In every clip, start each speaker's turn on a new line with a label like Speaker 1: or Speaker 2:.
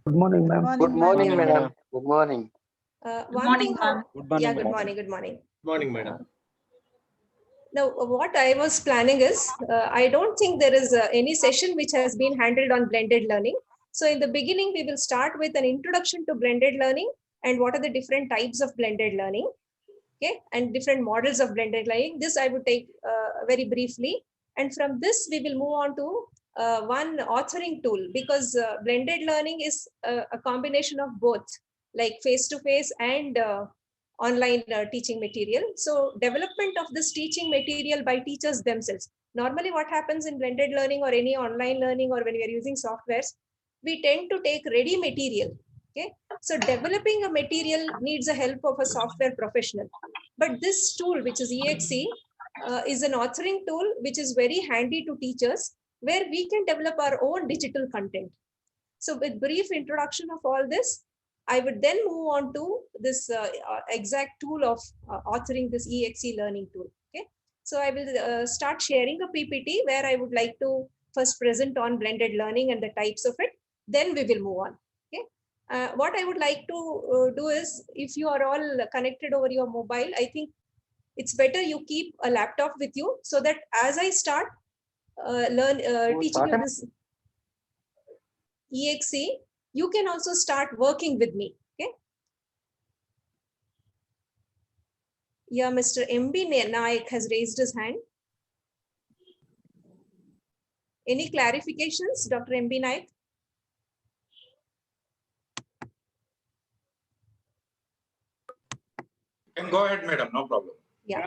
Speaker 1: Good morning, ma'am.
Speaker 2: Good morning, madam.
Speaker 3: Good morning.
Speaker 4: One thing,
Speaker 5: Good morning,
Speaker 4: yeah, good
Speaker 5: madam.
Speaker 4: morning, good morning.
Speaker 6: Morning, madam.
Speaker 4: Now, what I was planning is, I don't think there is any session which has been handled on blended learning. So in the beginning, we will start with an introduction to blended learning and what are the different types of blended learning, okay, and different models of blended learning. This I would take very briefly. And from this, we will move on to one authoring tool, because blended learning is a combination of both, like face-to-face and online teaching material. So development of this teaching material by teachers themselves. Normally what happens in blended learning or any online learning, or when we are using softwares, we tend to take ready material. Okay, so developing a material needs the help of a software professional. But this tool, which is EXE, is an authoring tool which is very handy to teachers, where we can develop our own digital content. So with brief introduction of all this, I would then move on to this exact tool of authoring this EXE learning tool. Okay, so I will start sharing a PPT where I would like to first present on blended learning and the types of it. Then we will move on. Okay, what I would like to do is, if you are all connected over your mobile, I think it's better you keep a laptop with you, so that as I start teaching you this EXE, you can also start working with me. Okay. Yeah, Mr. MB Naik has raised his hand. Any clarifications, Dr. MB Naik?
Speaker 6: You can go ahead, madam. No problem.
Speaker 4: Yeah.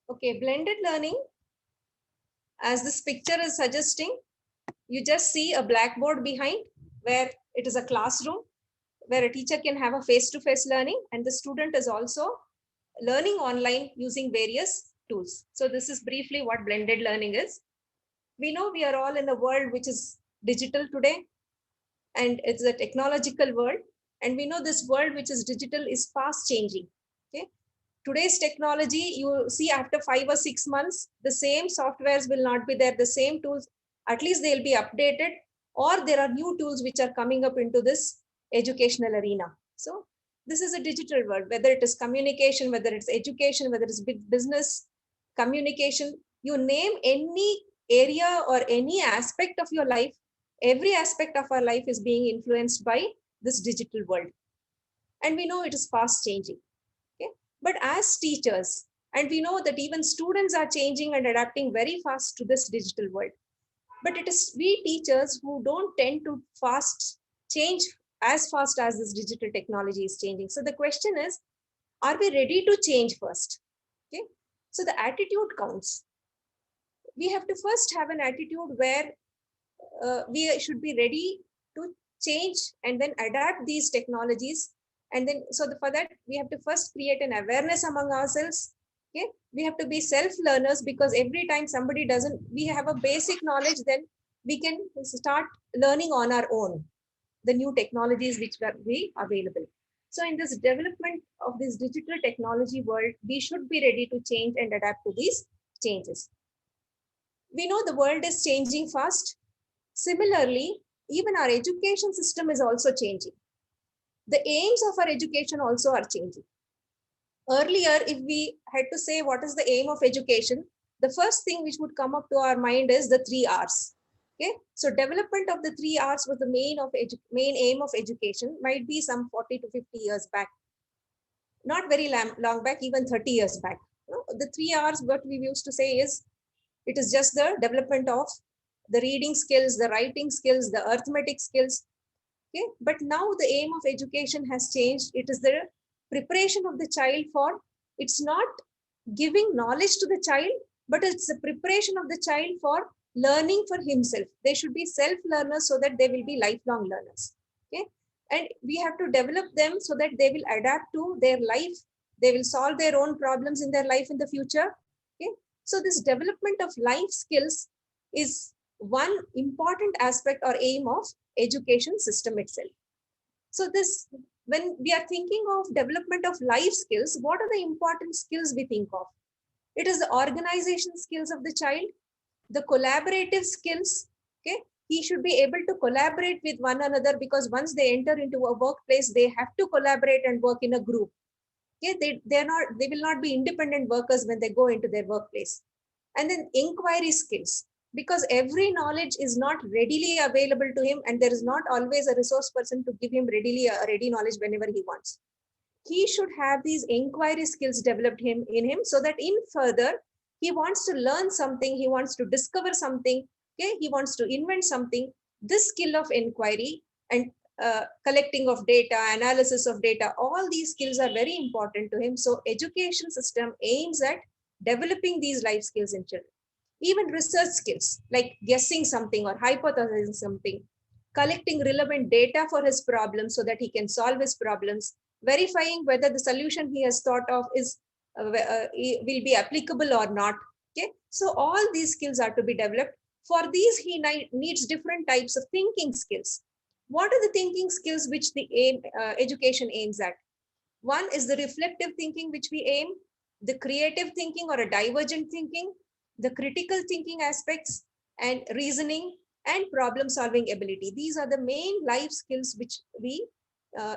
Speaker 4: Okay, blended learning, as this picture is suggesting, you just see a blackboard behind, where it is a classroom where a teacher can have a face-to-face learning, and the student is also learning online using various tools. So this is briefly what blended learning is. We know we are all in a world which is digital today, and it's a technological world. And we know this world which is digital is fast changing. Okay, today's technology, you see after 5 or 6 months, the same softwares will not be there, the same tools, at least they'll be updated, or there are new tools which are coming up into this educational arena. So this is a digital world, whether it is communication, whether it's education, whether it's business, communication, you name any area or any aspect of your life, every aspect of our life is being influenced by this digital world. And we know it is fast changing. Okay? But as teachers, and we know that even students are changing and adapting very fast to this digital world. But it is we teachers who don't tend to change as fast as this digital technology is changing. So the question is, are we ready to change first? Okay. So the attitude counts. We have to first have an attitude where we should be ready to change and then adapt these technologies. And then, so for that, we have to first create an awareness among ourselves. Okay, we have to be self-learners, because every time somebody doesn't, we have a basic knowledge, then we can start learning on our own the new technologies which will be available. So in this development of this digital technology world, we should be ready to change and adapt to these changes. We know the world is changing fast. Similarly, even our education system is also changing. The aims of our education also are changing. Earlier, if we had to say what is the aim of education, the first thing which would come up to our mind is the 3 R's. Okay, so development of the 3 R's was the main aim of education, might be some 40 to 50 years back. Not very long back, even 30 years back. The 3 R's, what we used to say is, it is just the development of the reading skills, the writing skills, the arithmetic skills. Okay, but now the aim of education has changed. It is the preparation of the child for, it's not giving knowledge to the child, but it's the preparation of the child for learning for himself. They should be self-learners so that they will be lifelong learners. Okay, and we have to develop them so that they will adapt to their life. They will solve their own problems in their life in the future. Okay, so this development of life skills is one important aspect or aim of education system itself. So this when we are thinking of development of life skills, what are the important skills we think of? It is the organization skills of the child, the collaborative skills. Okay, he should be able to collaborate with one another, because once they enter into a workplace, they have to collaborate and work in a group. Okay, they will not be independent workers when they go into their workplace. And then inquiry skills, because every knowledge is not readily available to him, and there is not always a resource person to give him ready knowledge whenever he wants. He should have these inquiry skills developed in him, so that in further he wants to learn something, he wants to discover something, okay, he wants to invent something. This skill of inquiry and collecting of data, analysis of data, all these skills are very important to him. So education system aims at developing these life skills in children. Even research skills like guessing something or hypothesizing something, collecting relevant data for his problems so that he can solve his problems, verifying whether the solution he has thought of is will be applicable or not. Okay, so all these skills are to be developed. For these, he needs different types of thinking skills. What are the thinking skills which the education aims at? One is the reflective thinking, which we aim, the creative thinking or a divergent thinking, the critical thinking aspects, and reasoning and problem solving ability. These are the main life skills which we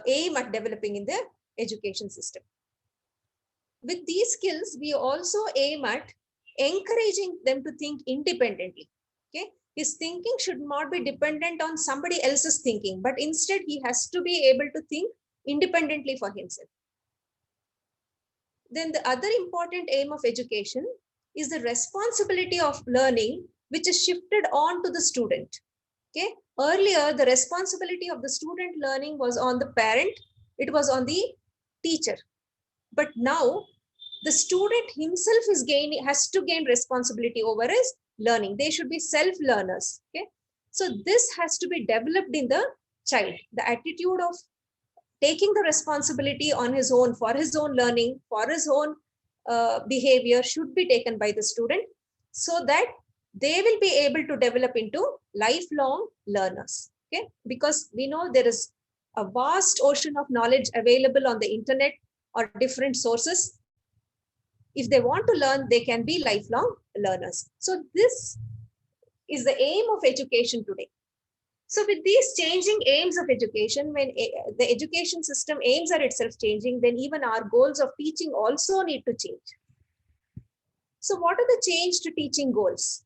Speaker 4: aim at developing in the education system. With these skills, we also aim at encouraging them to think independently. Okay, his thinking should not be dependent on somebody else's thinking, but instead he has to be able to think independently for himself. Then the other important aim of education is the responsibility of learning, which is shifted on to the student. Okay, earlier the responsibility of the student learning was on the parent, it was on the teacher. But now the student himself has to gain responsibility over his learning. They should be self-learners. Okay, so this has to be developed in the child. The attitude of taking the responsibility on his own for his own learning, for his own behavior should be taken by the student, so that they will be able to develop into lifelong learners. Okay, because we know there is a vast ocean of knowledge available on the internet or different sources. If they want to learn, they can be lifelong learners. So this is the aim of education today. So with these changing aims of education, when the education system aims at itself changing, then even our goals of teaching also need to change. So what are the change to teaching goals?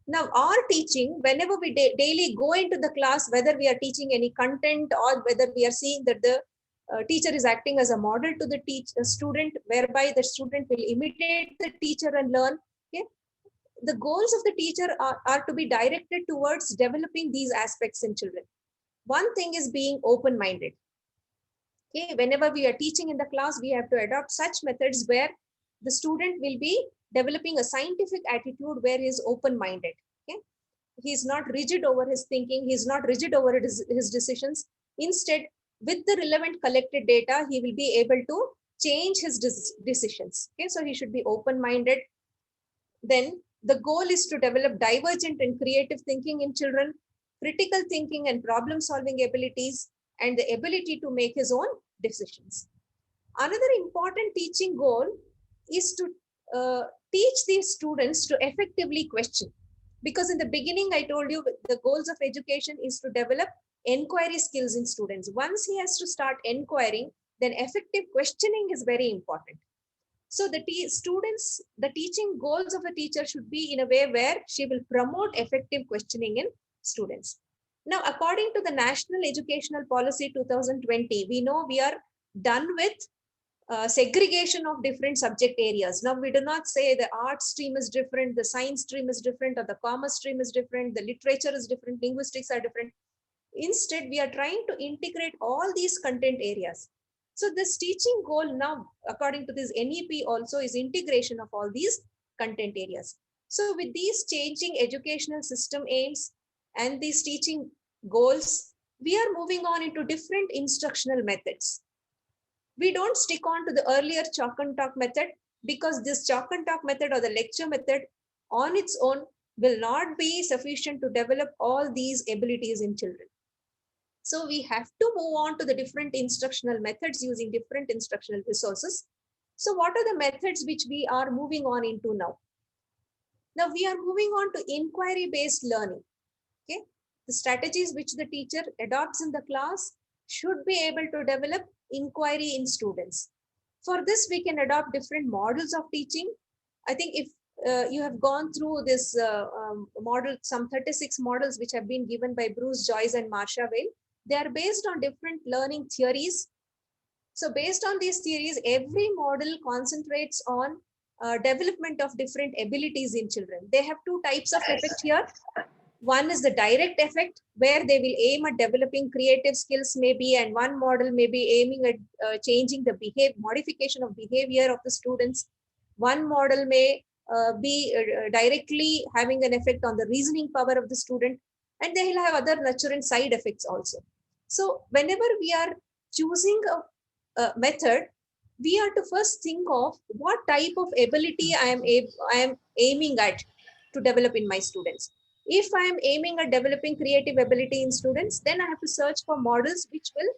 Speaker 4: Now, our teaching, whenever we daily go into the class, whether we are teaching any content or whether we are seeing that the teacher is acting as a model to the student, whereby the student will imitate the teacher and learn. Okay? The goals of the teacher are to be directed towards developing these aspects in children. One thing is being open-minded. Okay, whenever we are teaching in the class, we have to adopt such methods where the student will be developing a scientific attitude where he is open-minded. Okay, he is not rigid over his thinking, he is not rigid over his decisions. Instead, with the relevant collected data, he will be able to change his decisions. Okay, so he should be open-minded. Then the goal is to develop divergent and creative thinking in children, critical thinking and problem solving abilities, and the ability to make his own decisions. Another important teaching goal is to teach these students to effectively question. Because in the beginning, I told you the goals of education is to develop inquiry skills in students. Once he has to start inquiring, then effective questioning is very important. So the teaching goals of a teacher should be in a way where she will promote effective questioning in students. Now, according to the National Educational Policy 2020, we know we are done with segregation of different subject areas. Now, we do not say the art stream is different, the science stream is different, or the commerce stream is different, the literature is different, linguistics are different. Instead, we are trying to integrate all these content areas. So this teaching goal now, according to this NEP also, is integration of all these content areas. So with these changing educational system aims and these teaching goals, we are moving on into different instructional methods. We don't stick on to the earlier chalk and talk method, because this chalk and talk method or the lecture method on its own will not be sufficient to develop all these abilities in children. So we have to move on to the different instructional methods using different instructional resources. So what are the methods which we are moving on into now? Now we are moving on to inquiry-based learning. Okay, the strategies which the teacher adopts in the class should be able to develop inquiry in students. For this, we can adopt different models of teaching. I think if you have gone through this model, some 36 models which have been given by Bruce Joyce and Marsha Vale, they are based on different learning theories. So based on these theories, every model concentrates on development of different abilities in children. They have two types of effect here. One is the direct effect, where they will aim at developing creative skills maybe, and one model may be aiming at changing the modification of behavior of the students. One model may be directly having an effect on the reasoning power of the student, and they will have other nurture side effects also. So whenever we are choosing a method, we have to first think of what type of ability I am aiming at to develop in my students. If I am aiming at developing creative ability in students, then I have to search for models which will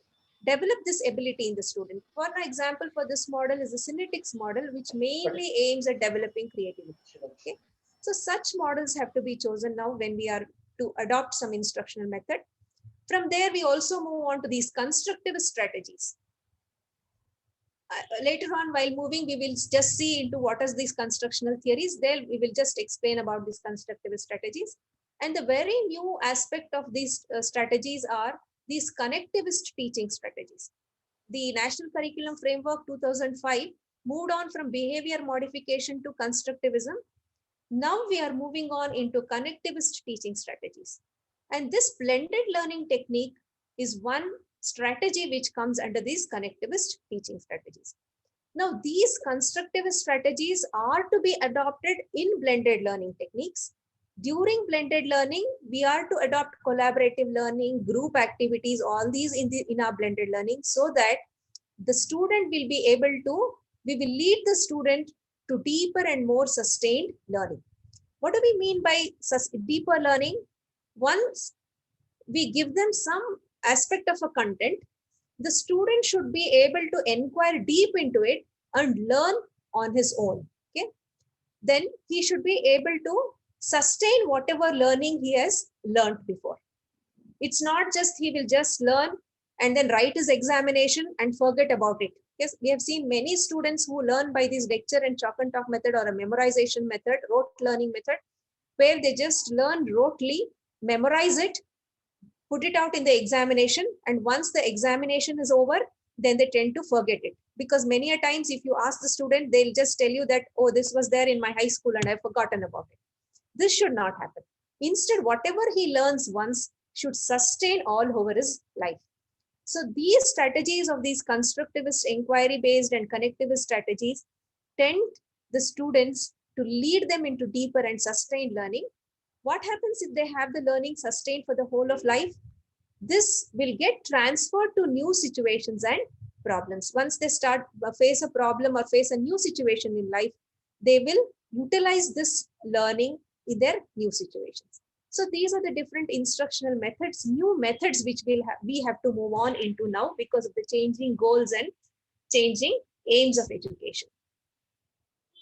Speaker 4: develop this ability in the student. For example, for this model is the Kinetics model, which mainly aims at developing creativity. Okay, so such models have to be chosen now when we are to adopt some instructional method. From there, we also move on to these constructive strategies. Later on, while moving, we will just see into what is these constructional theories. There we will just explain about these constructive strategies. And the very new aspect of these strategies are these connectivist teaching strategies. The National Curriculum Framework 2005 moved on from behavior modification to constructivism. Now we are moving on into connectivist teaching strategies. And this blended learning technique is one strategy which comes under these connectivist teaching strategies. Now, these constructivist strategies are to be adopted in blended learning techniques. During blended learning, we are to adopt collaborative learning, group activities, all these in our blended learning, so that the student will be able to, we will lead the student to deeper and more sustained learning. What do we mean by deeper learning? Once we give them some aspect of a content, the student should be able to inquire deep into it and learn on his own. Okay, then he should be able to sustain whatever learning he has learned before. It's not just he will just learn and then write his examination and forget about it. Yes, we have seen many students who learn by this lecture and chalk and talk method or a memorization method, rote learning method, where they just learn rotely, memorize it, put it out in the examination, and once the examination is over, then they tend to forget it. Because many a times if you ask the student, they'll just tell you that, oh, this was there in my high school and I've forgotten about it. This should not happen. Instead, whatever he learns once should sustain all over his life. So these strategies of these constructivist, inquiry-based and connectivist strategies tend the students to lead them into deeper and sustained learning. What happens if they have the learning sustained for the whole of life? This will get transferred to new situations and problems. Once they start face a problem or face a new situation in life, they will utilize this learning in their new situations. So these are the different instructional methods, new methods which we have to move on into now because of the changing goals and changing aims of education.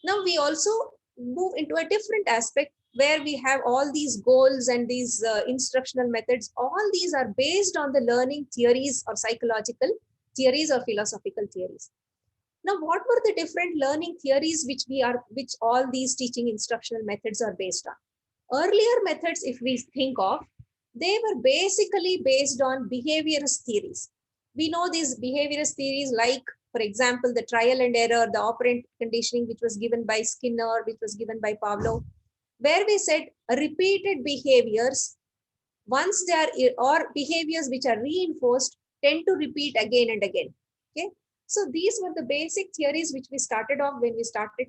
Speaker 4: Now we also move into a different aspect where we have all these goals and these instructional methods. All these are based on the learning theories or psychological theories or philosophical theories. Now, what were the different learning theories which all these teaching instructional methods are based on? Earlier methods, if we think of, they were basically based on behaviorist theories. We know these behaviorist theories like, for example, the trial and error, the operant conditioning, which was given by Skinner, which was given by Pavlov, where we said repeated behaviors, once they are, or behaviors which are reinforced, tend to repeat again and again. Okay, so these were the basic theories which we started off when we started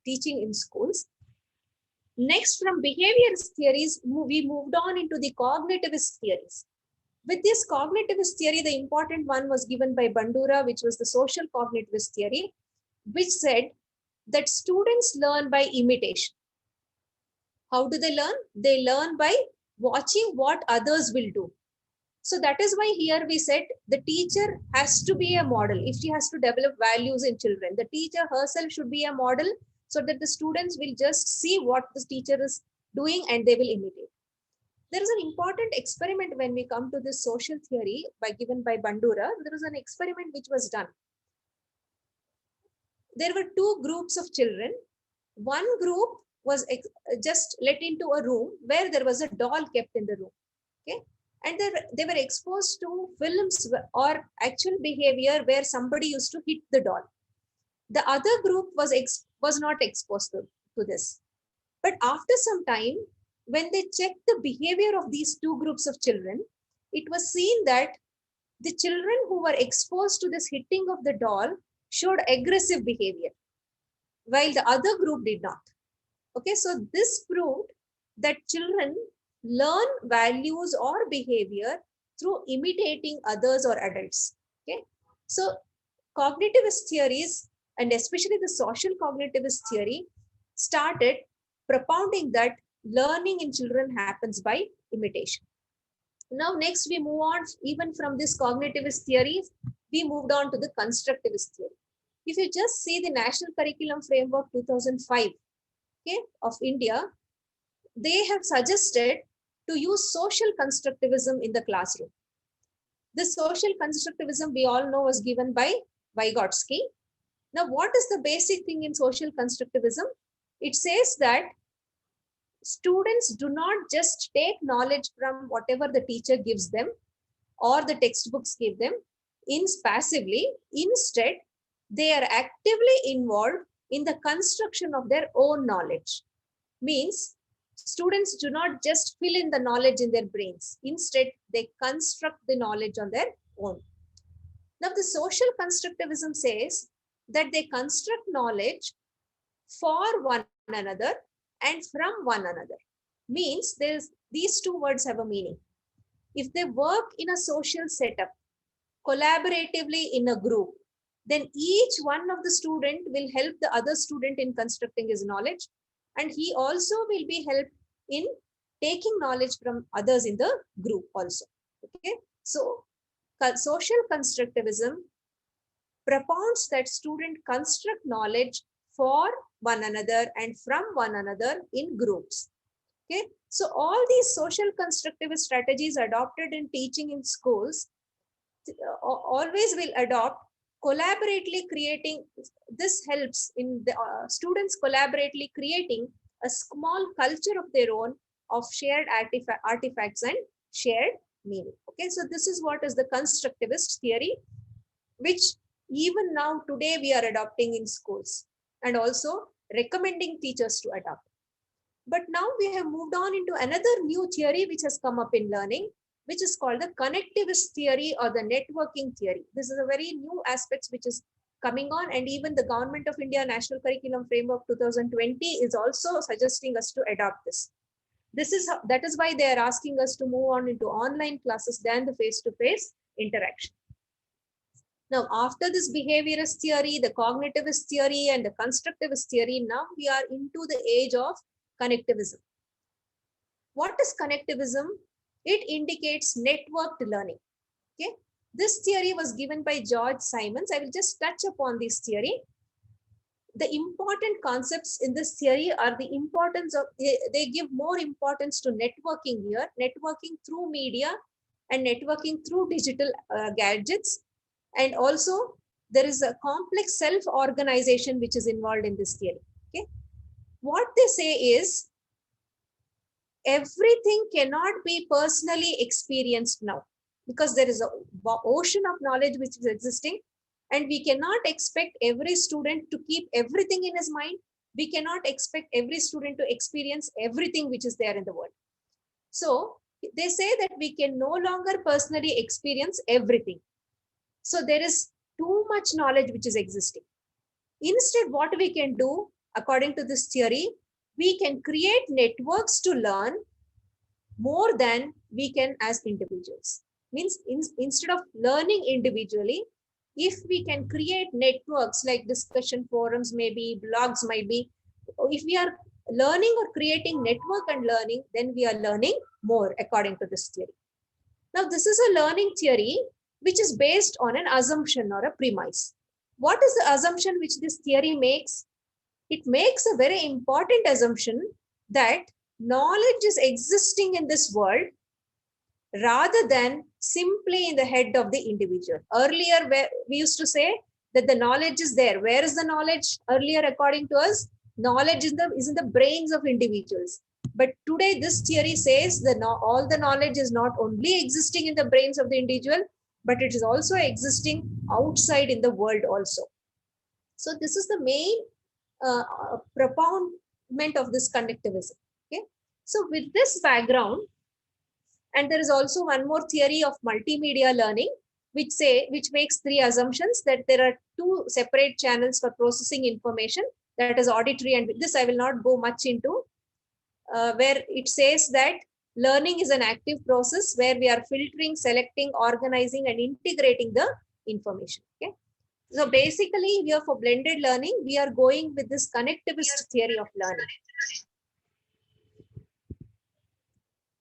Speaker 4: teaching in schools. Next, from behaviorist theories, we moved on into the cognitivist theories. With this cognitivist theory, the important one was given by Bandura, which was the social cognitivist theory, which said that students learn by imitation. How do they learn? They learn by watching what others will do. So that is why here we said the teacher has to be a model. If she has to develop values in children, the teacher herself should be a model so that the students will just see what the teacher is doing and they will imitate. There is an important experiment when we come to this social theory given by Bandura. There was an experiment which was done. There were two groups of children. One group was just let into a room where there was a doll kept in the room. Okay. And they were exposed to films or actual behavior where somebody used to hit the doll. The other group was not exposed to this. But after some time, when they checked the behavior of these two groups of children, it was seen that the children who were exposed to this hitting of the doll showed aggressive behavior, while the other group did not. Okay, so this proved that children learn values or behavior through imitating others or adults. Okay, so cognitivist theories, and especially the social cognitivist theory, started propounding that learning in children happens by imitation. Now, next we move on, even from this cognitivist theories, we moved on to the constructivist theory. If you just see the National Curriculum Framework 2005, okay, of India, they have suggested to use social constructivism in the classroom. This social constructivism, we all know, was given by Vygotsky. Now, what is the basic thing in social constructivism? It says that students do not just take knowledge from whatever the teacher gives them or the textbooks give them passively. Instead, they are actively involved in the construction of their own knowledge. Means students do not just fill in the knowledge in their brains. Instead, they construct the knowledge on their own. Now, the social constructivism says that they construct knowledge for one another and from one another. Means these two words have a meaning. If they work in a social setup, collaboratively in a group, then each one of the student will help the other student in constructing his knowledge, and he also will be helped in taking knowledge from others in the group also. Okay, so social constructivism propounds that student construct knowledge for one another and from one another in groups. Okay, so all these social constructivist strategies adopted in teaching in schools always will adopt collaboratively creating. This helps in the students collaboratively creating a small culture of their own of shared artifacts and shared meaning. Okay, so this is what is the constructivist theory, which even now today we are adopting in schools and also recommending teachers to adopt. But now we have moved on into another new theory which has come up in learning, which is called the connectivist theory or the networking theory. This is a very new aspect which is coming on, and even the Government of India National Curriculum Framework 2020 is also suggesting us to adopt this. That is why they are asking us to move on into online classes than the face-to-face interaction. Now, after this behaviorist theory, the cognitivist theory, and the constructivist theory, now we are into the age of connectivism. What is connectivism? It indicates networked learning. Okay, this theory was given by George Simons. I will just touch upon this theory. The important concepts in this theory are the importance of, they give more importance to networking here, networking through media and networking through digital gadgets. And also there is a complex self-organization which is involved in this theory. Okay, what they say is everything cannot be personally experienced now, because there is an ocean of knowledge which is existing, and we cannot expect every student to keep everything in his mind. We cannot expect every student to experience everything which is there in the world. So they say that we can no longer personally experience everything. So there is too much knowledge which is existing. Instead, what we can do, according to this theory, we can create networks to learn more than we can as individuals. Means instead of learning individually, if we can create networks like discussion forums, maybe blogs, might be, if we are learning or creating network and learning, then we are learning more according to this theory. Now, this is a learning theory which is based on an assumption or a premise. What is the assumption which this theory makes? It makes a very important assumption that knowledge is existing in this world rather than simply in the head of the individual. Earlier, we used to say that the knowledge is there. Where is the knowledge? Earlier, according to us, knowledge is in the brains of individuals. But today, this theory says that all the knowledge is not only existing in the brains of the individual, but it is also existing outside in the world also. So this is the main propoundment of this connectivism. Okay. So with this background, and there is also one more theory of multimedia learning, which makes three assumptions: that there are two separate channels for processing information, that is auditory, and this I will not go much into, where it says that learning is an active process where we are filtering, selecting, organizing, and integrating the information. Okay. So basically here for blended learning, we are going with this connectivist theory of learning.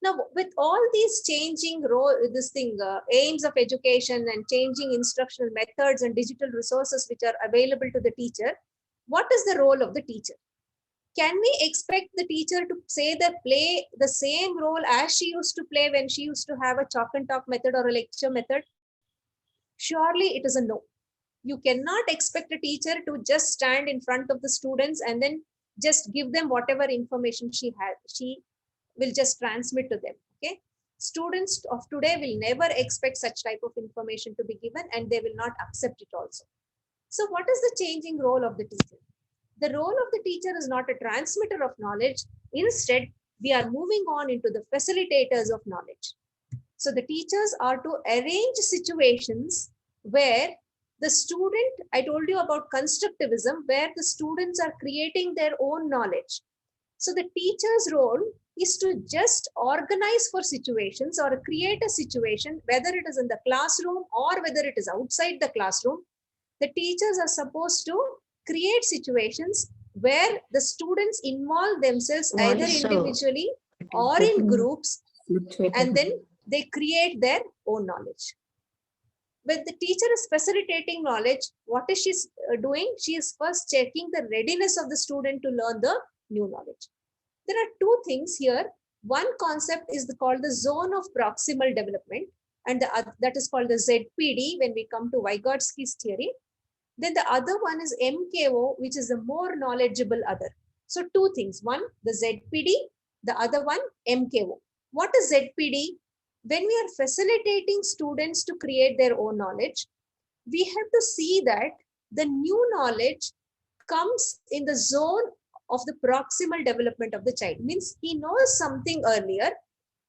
Speaker 4: Now, with all these changing aims of education and changing instructional methods and digital resources which are available to the teacher, what is the role of the teacher? Can we expect the teacher to play the same role as she used to play when she used to have a chalk and talk method or a lecture method? Surely it is a no. You cannot expect a teacher to just stand in front of the students and then just give them whatever information she will just transmit to them. Okay. Students of today will never expect such type of information to be given, and they will not accept it also. So what is the changing role of the teacher? The role of the teacher is not a transmitter of knowledge. Instead, we are moving on into the facilitators of knowledge. So the teachers are to arrange situations where the student, I told you about constructivism, where the students are creating their own knowledge. So the teacher's role is to just organize for situations or create a situation, whether it is in the classroom or whether it is outside the classroom. The teachers are supposed to create situations where the students involve themselves either individually or in groups, and then they create their own knowledge. When the teacher is facilitating knowledge, what is she doing? She is first checking the readiness of the student to learn the new knowledge. There are two things here. One concept is called the zone of proximal development, and that is called the ZPD when we come to Vygotsky's theory. Then the other one is MKO, which is the more knowledgeable other. So two things. One, the ZPD, the other one, MKO. What is ZPD? When we are facilitating students to create their own knowledge, we have to see that the new knowledge comes in the zone of the proximal development of the child. Means he knows something earlier.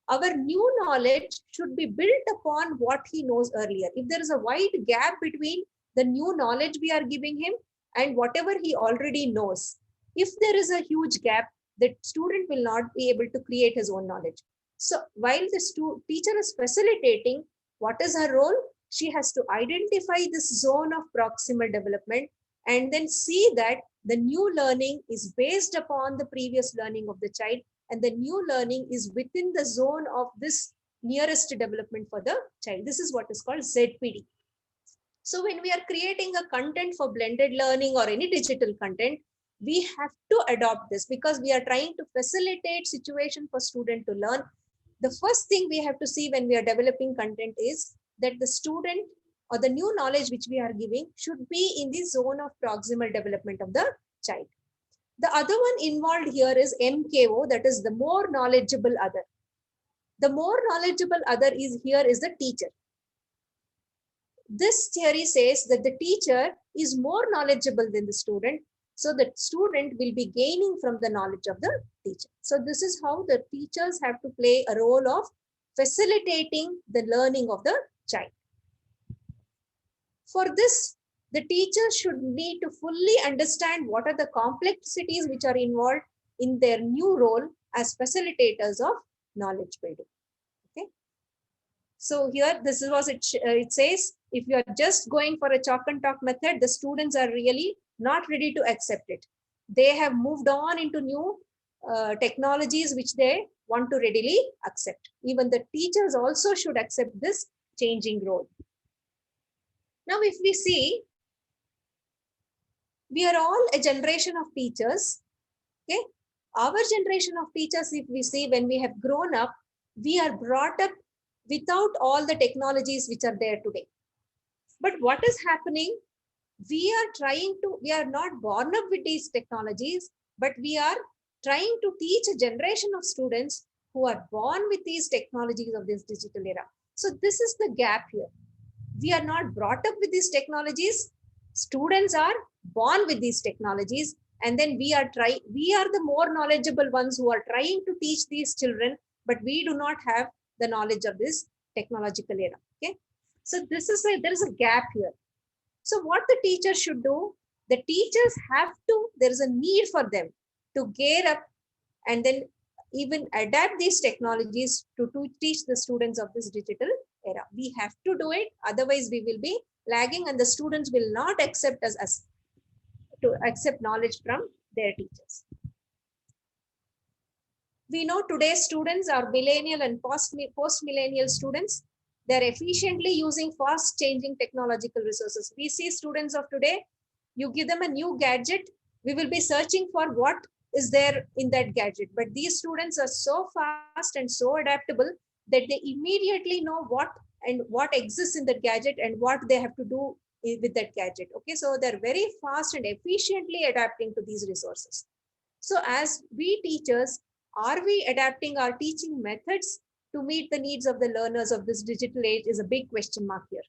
Speaker 4: Our new knowledge should be built upon what he knows earlier. If there is a wide gap between the new knowledge we are giving him and whatever he already knows, if there is a huge gap, the student will not be able to create his own knowledge. So while the teacher is facilitating, what is her role? She has to identify this zone of proximal development and then see that the new learning is based upon the previous learning of the child, and the new learning is within the zone of this nearest development for the child. This is what is called ZPD. So when we are creating a content for blended learning or any digital content, we have to adopt this because we are trying to facilitate situation for student to learn. The first thing we have to see when we are developing content is that the student or the new knowledge which we are giving should be in the zone of proximal development of the child. The other one involved here is MKO, that is the more knowledgeable other. The more knowledgeable other is the teacher. This theory says that the teacher is more knowledgeable than the student, so the student will be gaining from the knowledge of the teacher. So this is how the teachers have to play a role of facilitating the learning of the child. For this, the teacher should need to fully understand what are the complexities which are involved in their new role as facilitators of knowledge building. Okay. So here, this is what it says. If you are just going for a chalk and talk method, the students are really not ready to accept it. They have moved on into new technologies which they want to readily accept. Even the teachers also should accept this changing role. Now, if we see, we are all a generation of teachers. Okay, our generation of teachers, if we see, when we have grown up, we are brought up without all the technologies which are there today. But what is happening? We are not born up with these technologies, but we are trying to teach a generation of students who are born with these technologies of this digital era. So this is the gap here. We are not brought up with these technologies. Students are born with these technologies, and then we are the more knowledgeable ones who are trying to teach these children, but we do not have the knowledge of this technological era. Okay, so there is a gap here. So what the teachers should do, the teachers there is a need for them to gear up and then even adapt these technologies to teach the students of this digital era. We have to do it, otherwise we will be lagging and the students will not accept us to accept knowledge from their teachers. We know today's students are millennial and post-millennial students. They're efficiently using fast changing technological resources. We see students of today, you give them a new gadget, we will be searching for what is there in that gadget. But these students are so fast and so adaptable that they immediately know what exists in that gadget and what they have to do with that gadget. Okay, so they're very fast and efficiently adapting to these resources. So as we teachers, are we adapting our teaching methods to meet the needs of the learners of this digital age is a big question mark here.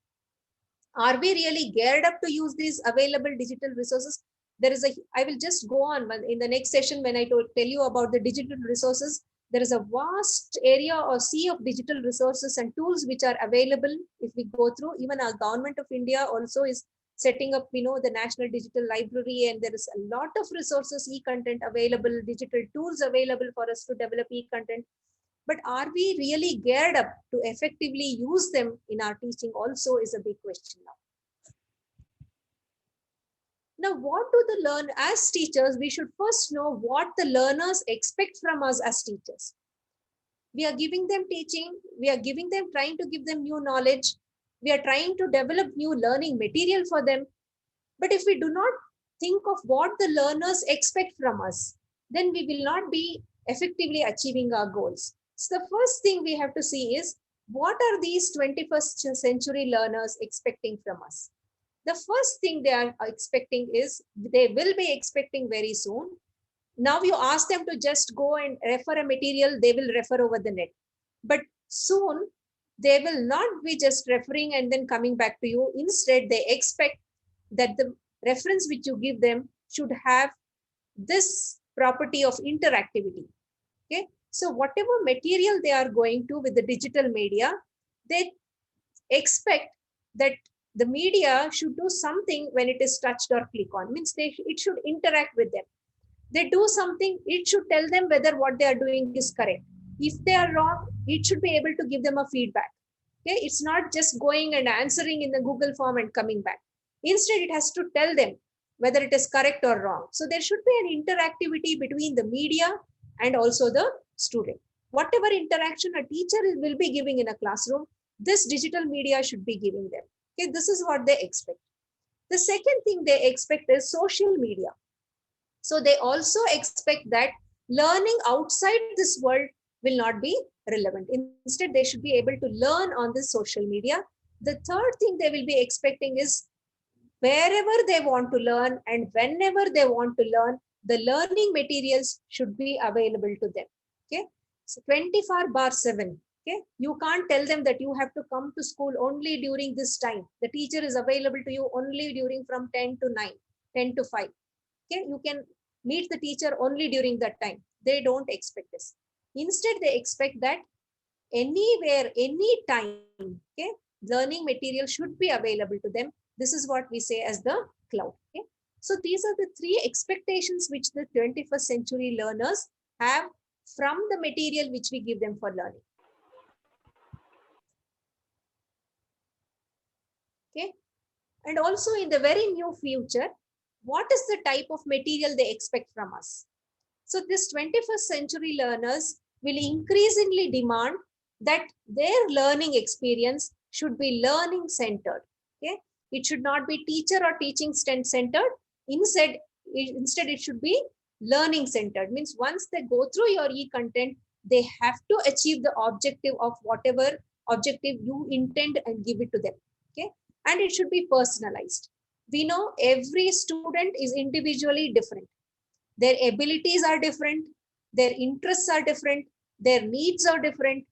Speaker 4: Are we really geared up to use these available digital resources? I will just go on in the next session when I tell you about the digital resources. There is a vast area or sea of digital resources and tools which are available if we go through. Even our government of India also is setting up, the National Digital Library, and there is a lot of resources, e-content available, digital tools available for us to develop e-content. But are we really geared up to effectively use them in our teaching also is a big question now. Now, what do the learners, as teachers, we should first know what the learners expect from us as teachers. We are giving them teaching, we are trying to give them new knowledge, we are trying to develop new learning material for them. But if we do not think of what the learners expect from us, then we will not be effectively achieving our goals. So the first thing we have to see is, what are these 21st century learners expecting from us? The first thing they are expecting is, they will be expecting very soon. Now you ask them to just go and refer a material, they will refer over the net. But soon, they will not be just referring and then coming back to you. Instead, they expect that the reference which you give them should have this property of interactivity. Okay, so whatever material they are going to with the digital media, they expect that the media should do something when it is touched or click on. Means it should interact with them. They do something, it should tell them whether what they are doing is correct. If they are wrong, it should be able to give them a feedback. Okay, it's not just going and answering in the Google form and coming back. Instead, it has to tell them whether it is correct or wrong. So there should be an interactivity between the media and also the student. Whatever interaction a teacher will be giving in a classroom, this digital media should be giving them. Okay, this is what they expect. The second thing they expect is social media. So they also expect that learning outside this world will not be relevant. Instead, they should be able to learn on this social media. The third thing they will be expecting is, wherever they want to learn and whenever they want to learn, the learning materials should be available to them. Okay, so 24/7. Okay, you can't tell them that you have to come to school only during this time. The teacher is available to you only during from 10 to 9, 10 to 5. Okay, you can meet the teacher only during that time. They don't expect this. Instead, they expect that anywhere, anytime, okay, learning material should be available to them. This is what we say as the cloud. Okay, so these are the three expectations which the 21st century learners have from the material which we give them for learning. Okay, and also in the very near future, what is the type of material they expect from us? So this 21st century learners, will increasingly demand that their learning experience should be learning centered. Okay, it should not be teacher or teaching centered. Instead it should be learning centered. Means once they go through your e-content, they have to achieve the objective of whatever objective you intend and give it to them. Okay, and it should be personalized. We know every student is individually different. Their abilities are different, their interests are different, their needs are different.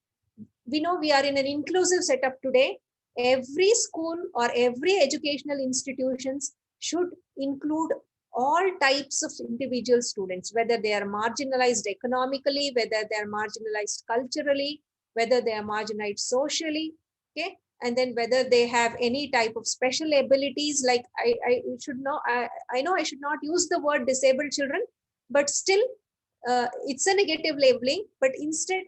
Speaker 4: We know we are in an inclusive setup today. Every school or every educational institutions should include all types of individual students, whether they are marginalized economically, whether they are marginalized culturally, whether they are marginalized socially. Okay, and then whether they have any type of special abilities. Like I should know, I know I should not use the word disabled children, but still it's a negative labeling. But instead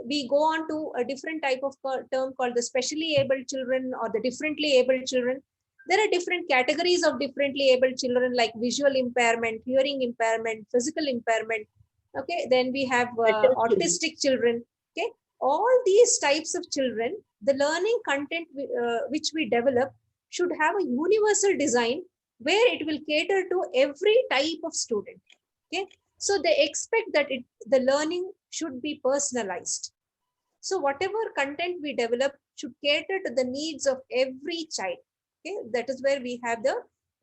Speaker 4: we go on to a different type of term called the specially abled children or the differently abled children. There are different categories of differently abled children, like visual impairment, hearing impairment, physical impairment. Okay, then we have autistic children. Okay, all these types of children, the learning content which we develop should have a universal design where it will cater to every type of student. Okay, so they expect that the learning should be personalized. So whatever content we develop should cater to the needs of every child. Okay, that is where we have the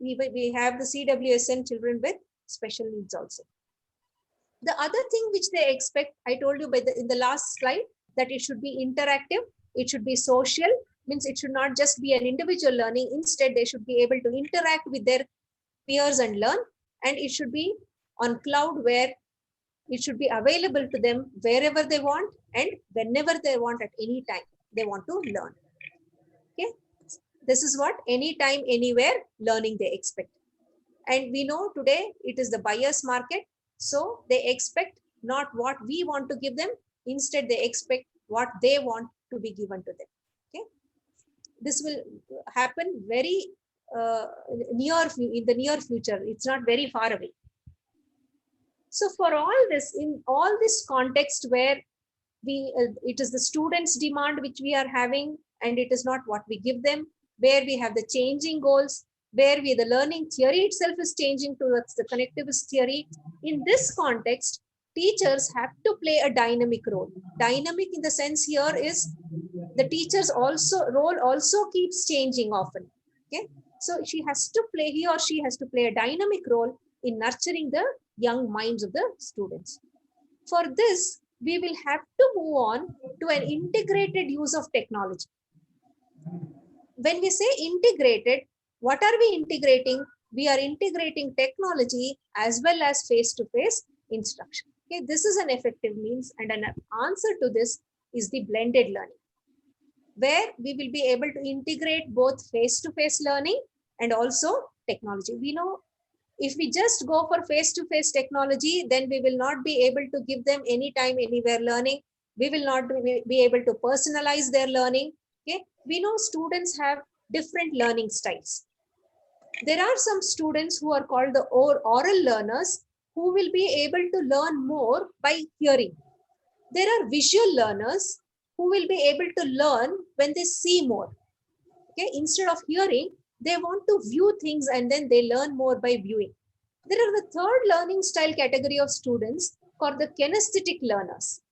Speaker 4: CWSN children with special needs also. The other thing which they expect, I told you in the last slide, that it should be interactive, it should be social. Means it should not just be an individual learning. Instead, they should be able to interact with their peers and learn. And it should be on cloud, where it should be available to them wherever they want and whenever they want, at any time they want to learn. Okay, this is what anytime, anywhere learning they expect. And we know today it is the buyer's market. So they expect not what we want to give them. Instead, they expect what they want to be given to them. Okay, this will happen very in the near future. It's not very far away. So for all this, in all this context where it is the students' demand which we are having, and it is not what we give them, where we have the changing goals, where the learning theory itself is changing towards the connectivist theory. In this context, teachers have to play a dynamic role. Dynamic in the sense here is the teacher's role also keeps changing often. Okay, so he or she has to play a dynamic role in nurturing the young minds of the students. For this, we will have to move on to an integrated use of technology. When we say integrated, what are we integrating? We are integrating technology as well as face-to-face instruction. Okay, this is an effective means, and an answer to this is the blended learning, where we will be able to integrate both face-to-face learning and also technology. We know if we just go for face-to-face technology, then we will not be able to give them anytime, anywhere learning. We will not be able to personalize their learning. Okay, we know students have different learning styles. There are some students who are called the oral learners, who will be able to learn more by hearing. There are visual learners who will be able to learn when they see more. Okay, instead of hearing, they want to view things and then they learn more by viewing. There are the third learning style category of students called the kinesthetic learners.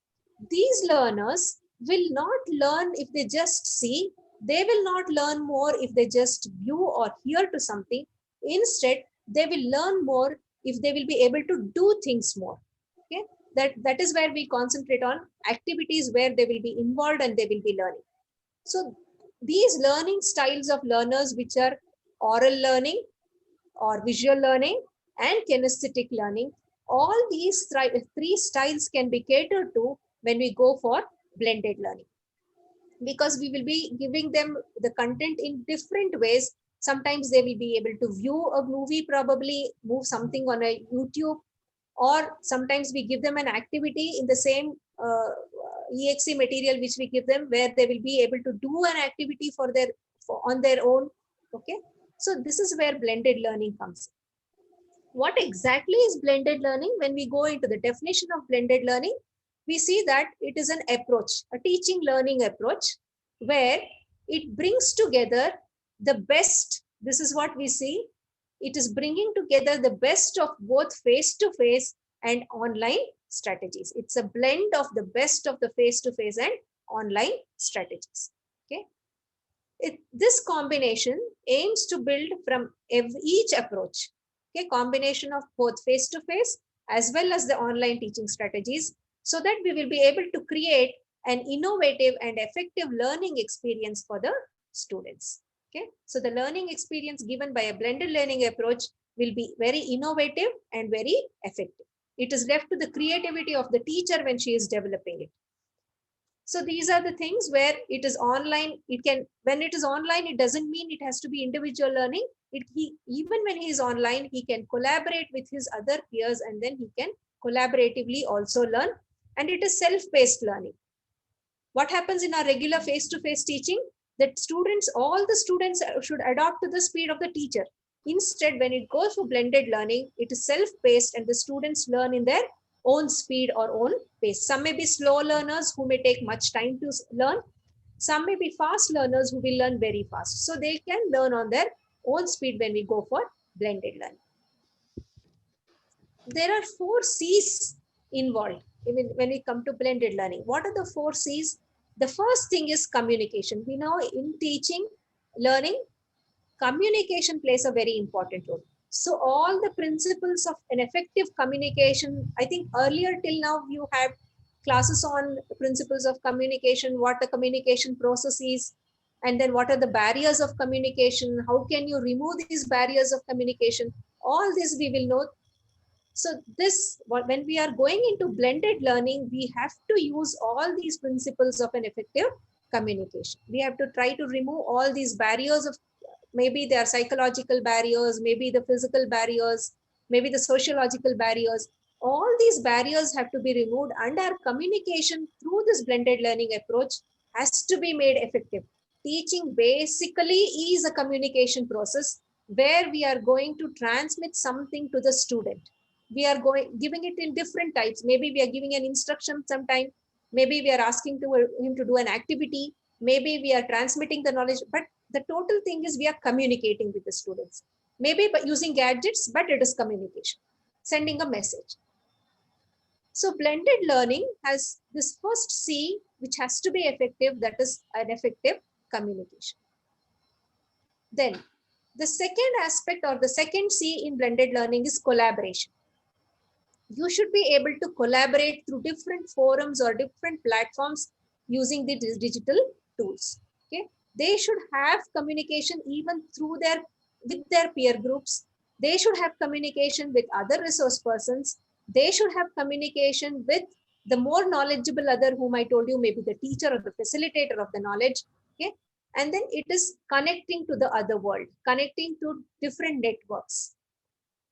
Speaker 4: These learners will not learn if they just see. They will not learn more if they just view or hear to something. Instead, they will learn more if they will be able to do things more. Okay, that is where we concentrate on activities where they will be involved and they will be learning. So these learning styles of learners, which are oral learning or visual learning and kinesthetic learning, all these three styles can be catered to when we go for blended learning, because we will be giving them the content in different ways. Sometimes they will be able to view a movie, probably move something on a YouTube, or sometimes we give them an activity in the same EXE material which we give them, where they will be able to do an activity on their own. Okay, so this is where blended learning comes in. What exactly is blended learning? When we go into the definition of blended learning, we see that it is an approach, a teaching learning approach, where it brings together the best. This is what we see. It is bringing together the best of both face-to-face and online strategies. It's a blend of the best of the face-to-face and online strategies. Okay. This combination aims to build from each approach, okay, combination of both face-to-face as well as the online teaching strategies, so that we will be able to create an innovative and effective learning experience for the students. Okay, so the learning experience given by a blended learning approach will be very innovative and very effective. It is left to the creativity of the teacher when she is developing it. So these are the things where it is online. It can, when it is online, it doesn't mean it has to be individual learning. Even when he is online, he can collaborate with his other peers, and then he can collaboratively also learn. And it is self-paced learning. What happens in our regular face-to-face teaching? That all the students should adapt to the speed of the teacher. Instead, when it goes for blended learning, it is self-paced and the students learn in their own speed or own pace. Some may be slow learners who may take much time to learn. Some may be fast learners who will learn very fast. So they can learn on their own speed when we go for blended learning. There are 4 C's involved when we come to blended learning. What are the 4 C's? The first thing is communication. We know in teaching, learning, communication plays a very important role. So all the principles of an effective communication, I think earlier till now you had classes on the principles of communication, what the communication process is, and then what are the barriers of communication, how can you remove these barriers of communication, all this we will know. So this, when we are going into blended learning, we have to use all these principles of an effective communication. We have to try to remove all these barriers of, maybe they are psychological barriers, maybe the physical barriers, maybe the sociological barriers. All these barriers have to be removed, and our communication through this blended learning approach has to be made effective. Teaching basically is a communication process where we are going to transmit something to the student. We are giving it in different types. Maybe we are giving an instruction sometime. Maybe we are asking him to do an activity. Maybe we are transmitting the knowledge. But the total thing is we are communicating with the students. Maybe by using gadgets, but it is communication, sending a message. So blended learning has this first C, which has to be effective, that is an effective communication. Then the second aspect, or the second C in blended learning, is collaboration. You should be able to collaborate through different forums or different platforms using the digital tools. Okay, they should have communication even with their peer groups. They should have communication with other resource persons. They should have communication with the more knowledgeable other, whom I told you, maybe the teacher or the facilitator of the knowledge. Okay, and then it is connecting to the other world, connecting to different networks.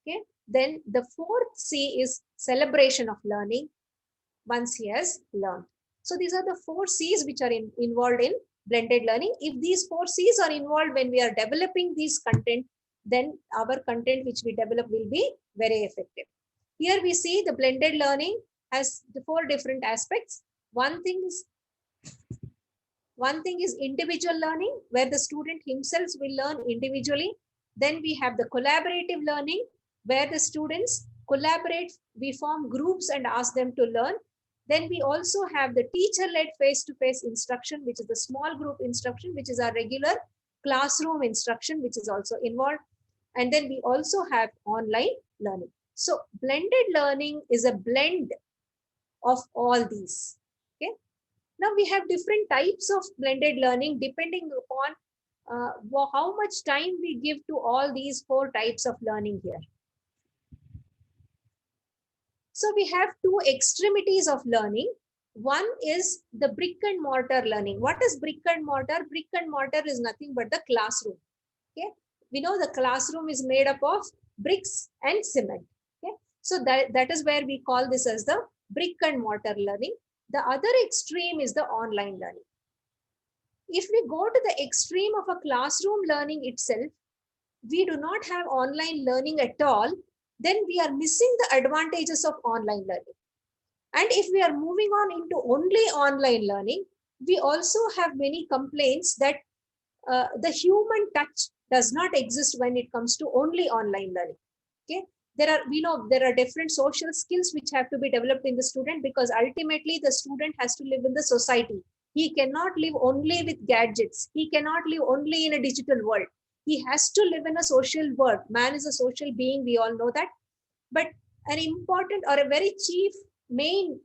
Speaker 4: Okay, then the 4th C is celebration of learning once he has learned. So these are the 4 C's which are involved in blended learning. If these 4 C's are involved when we are developing these content, then our content which we develop will be very effective. Here we see the blended learning has the 4 different aspects. One thing is individual learning, where the student himself will learn individually. Then we have the collaborative learning, where the students collaborate, we form groups and ask them to learn. Then we also have the teacher-led face-to-face instruction, which is the small group instruction, which is our regular classroom instruction, which is also involved. And then we also have online learning. So blended learning is a blend of all these. Okay. Now we have different types of blended learning depending upon how much time we give to all these 4 types of learning here. So we have 2 extremities of learning. One is the brick and mortar learning. What is brick and mortar? Brick and mortar is nothing but the classroom. Okay, we know the classroom is made up of bricks and cement. Okay, so that is where we call this as the brick and mortar learning. The other extreme is the online learning. If we go to the extreme of a classroom learning itself, we do not have online learning at all, then we are missing the advantages of online learning. And if we are moving on into only online learning, we also have many complaints that the human touch does not exist when it comes to only online learning. Okay, we know there are different social skills which have to be developed in the student, because ultimately the student has to live in the society. He cannot live only with gadgets. He cannot live only in a digital world. He has to live in a social world. Man is a social being. We all know that. But an important or a very chief main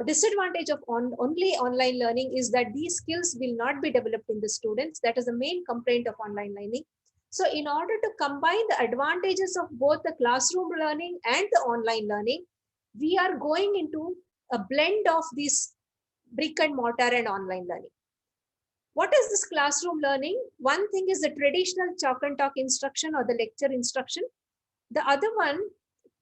Speaker 4: disadvantage of only online learning is that these skills will not be developed in the students. That is the main complaint of online learning. So in order to combine the advantages of both the classroom learning and the online learning, we are going into a blend of these brick and mortar and online learning. What is this classroom learning? One thing is the traditional chalk and talk instruction or the lecture instruction. The other one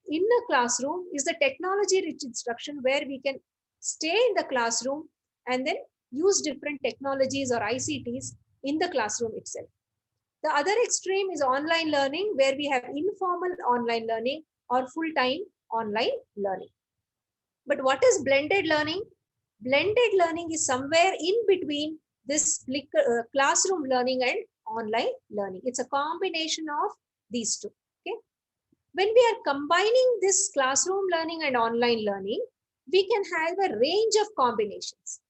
Speaker 4: in the classroom is the technology rich instruction, where we can stay in the classroom and then use different technologies or ICTs in the classroom itself. The other extreme is online learning, where we have informal online learning or full-time online learning. But what is blended learning? Blended learning is somewhere in between this classroom learning and online learning. It's a combination of these two. Okay. When we are combining this classroom learning and online learning, we can have a range of combinations.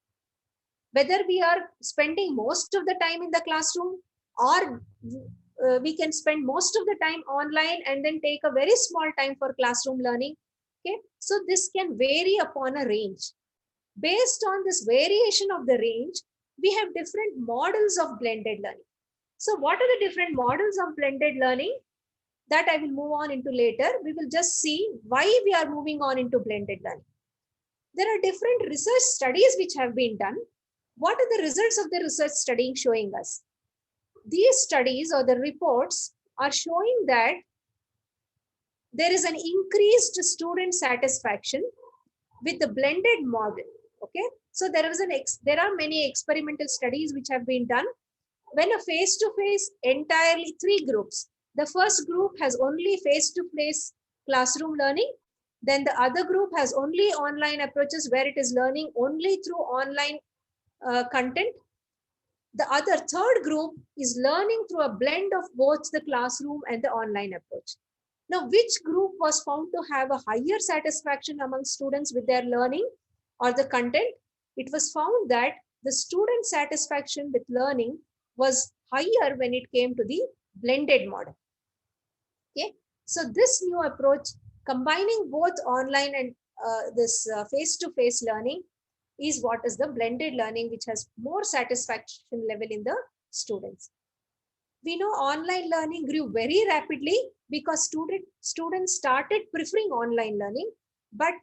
Speaker 4: Whether we are spending most of the time in the classroom, or we can spend most of the time online and then take a very small time for classroom learning. Okay, so this can vary upon a range. Based on this variation of the range, we have different models of blended learning. So what are the different models of blended learning? That I will move on into later. We will just see why we are moving on into blended learning. There are different research studies which have been done. What are the results of the research study showing us? These studies or the reports are showing that there is an increased student satisfaction with the blended model. Okay, so there are many experimental studies which have been done. When a face-to-face entirely 3 groups, the first group has only face-to-face classroom learning, then the other group has only online approaches where it is learning only through online content. The other third group is learning through a blend of both the classroom and the online approach. Now, which group was found to have a higher satisfaction among students with their learning or the content? It was found that the student satisfaction with learning was higher when it came to the blended model. Okay, so this new approach, combining both online and this face-to-face learning, is what is the blended learning, which has more satisfaction level in the students. We know online learning grew very rapidly because students started preferring online learning, but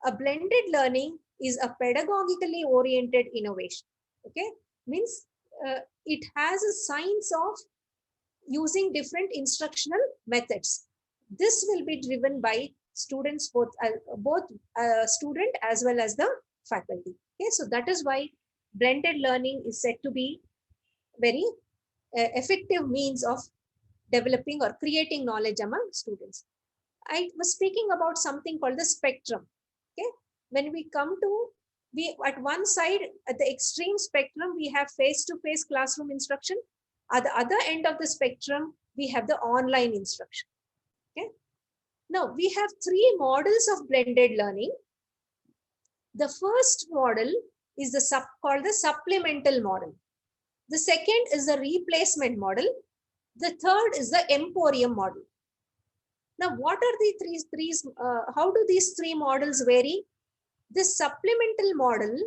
Speaker 4: a blended learning is a pedagogically oriented innovation. Okay, means it has a science of using different instructional methods. This will be driven by students, both student as well as the faculty. Okay, so that is why blended learning is said to be very effective means of developing or creating knowledge among students. I was speaking about something called the spectrum. Okay, when we come to, we at one side, at the extreme spectrum, we have face-to-face classroom instruction. At the other end of the spectrum, we have the online instruction. Okay, now we have 3 models of blended learning. The first model is called the supplemental model. The second is the replacement model. The third is the Emporium model. Now, what are the how do these 3 models vary? This supplemental model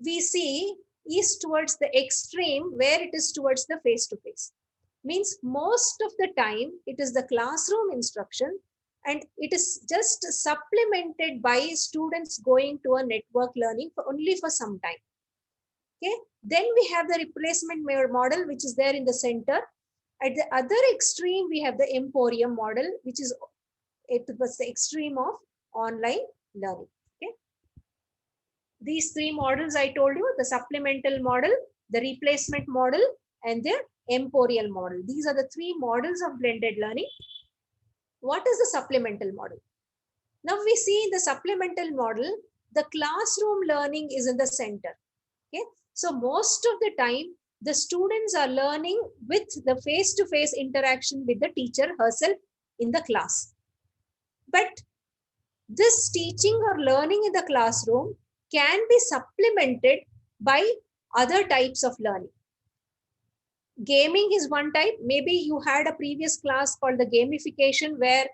Speaker 4: we see is towards the extreme, where it is towards the face-to-face. Means most of the time it is the classroom instruction, and it is just supplemented by students going to a network learning only for some time. Okay, then we have the replacement model, which is there in the center. At the other extreme, we have the Emporium model, which is the extreme of online learning. Okay, these 3 models I told you, the supplemental model, the replacement model, and the Emporium model. These are the 3 models of blended learning. What is the supplemental model? Now we see in the supplemental model, the classroom learning is in the center. Okay, so most of the time, the students are learning with the face-to-face interaction with the teacher herself in the class. But this teaching or learning in the classroom can be supplemented by other types of learning. Gaming is one type. Maybe you had a previous class called the gamification, where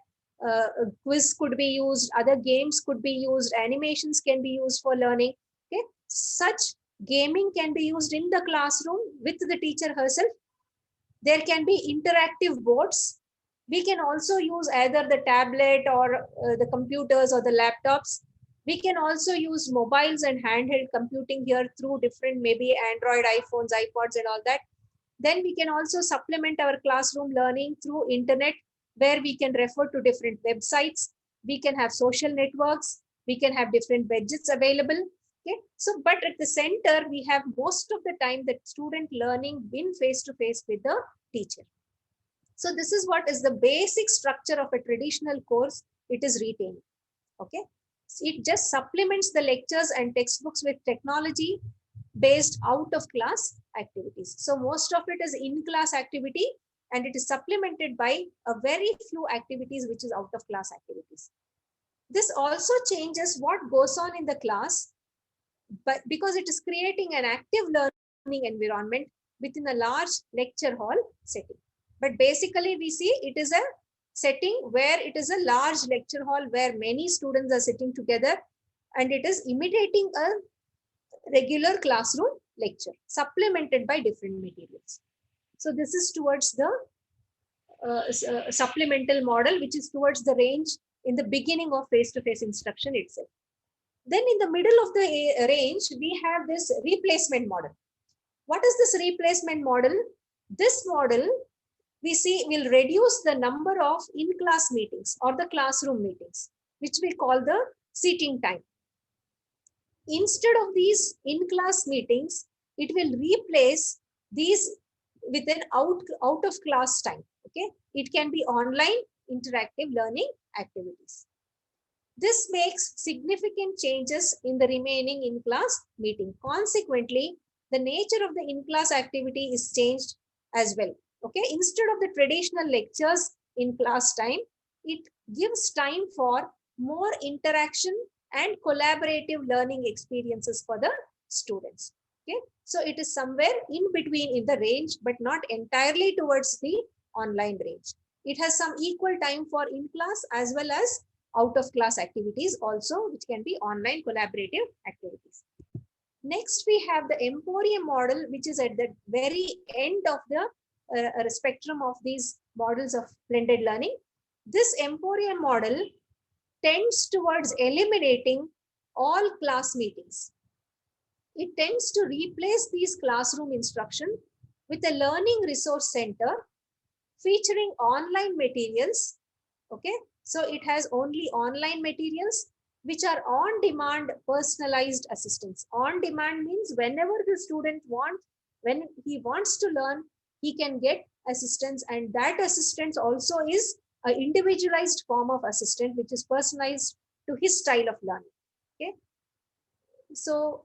Speaker 4: a quiz could be used, other games could be used, animations can be used for learning. Okay, such gaming can be used in the classroom with the teacher herself. There can be interactive boards. We can also use either the tablet or the computers or the laptops. We can also use mobiles and handheld computing here through different, maybe Android, iPhones, iPods and all that. Then we can also supplement our classroom learning through internet, where we can refer to different websites. We can have social networks. We can have different widgets available. Okay, so but at the center, we have most of the time that student learning been face-to-face with the teacher. So this is what is the basic structure of a traditional course. It is retaining. Okay, it just supplements the lectures and textbooks with technology based out of class activities. So most of it is in class activity, and it is supplemented by a very few activities which is out of class activities. This also changes what goes on in the class, but because it is creating an active learning environment within a large lecture hall setting. But basically we see it is a setting where it is a large lecture hall where many students are sitting together, and it is imitating a regular classroom lecture supplemented by different materials. So this is towards the supplemental model, which is towards the range in the beginning of face-to-face instruction itself. Then in the middle of the range, we have this replacement model. What is this replacement model? This model we see will reduce the number of in-class meetings or the classroom meetings, which we call the seating time. Instead of these in-class meetings, it will replace these with an out of class time. Okay, it can be online interactive learning activities. This makes significant changes in the remaining in-class meeting. Consequently, the nature of the in-class activity is changed as well. Okay, instead of the traditional lectures in class time, it gives time for more interaction and collaborative learning experiences for the students. Okay, so it is somewhere in between in the range, but not entirely towards the online range. It has some equal time for in-class as well as out of class activities also, which can be online collaborative activities. Next, we have the Emporium model, which is at the very end of the spectrum of these models of blended learning. This Emporium model tends towards eliminating all class meetings. It tends to replace these classroom instruction with a learning resource center featuring online materials. Okay, so it has only online materials which are on demand personalized assistance. On demand means whenever the student wants, when he wants to learn, he can get assistance, and that assistance also is an individualized form of assistance which is personalized to his style of learning. Okay, so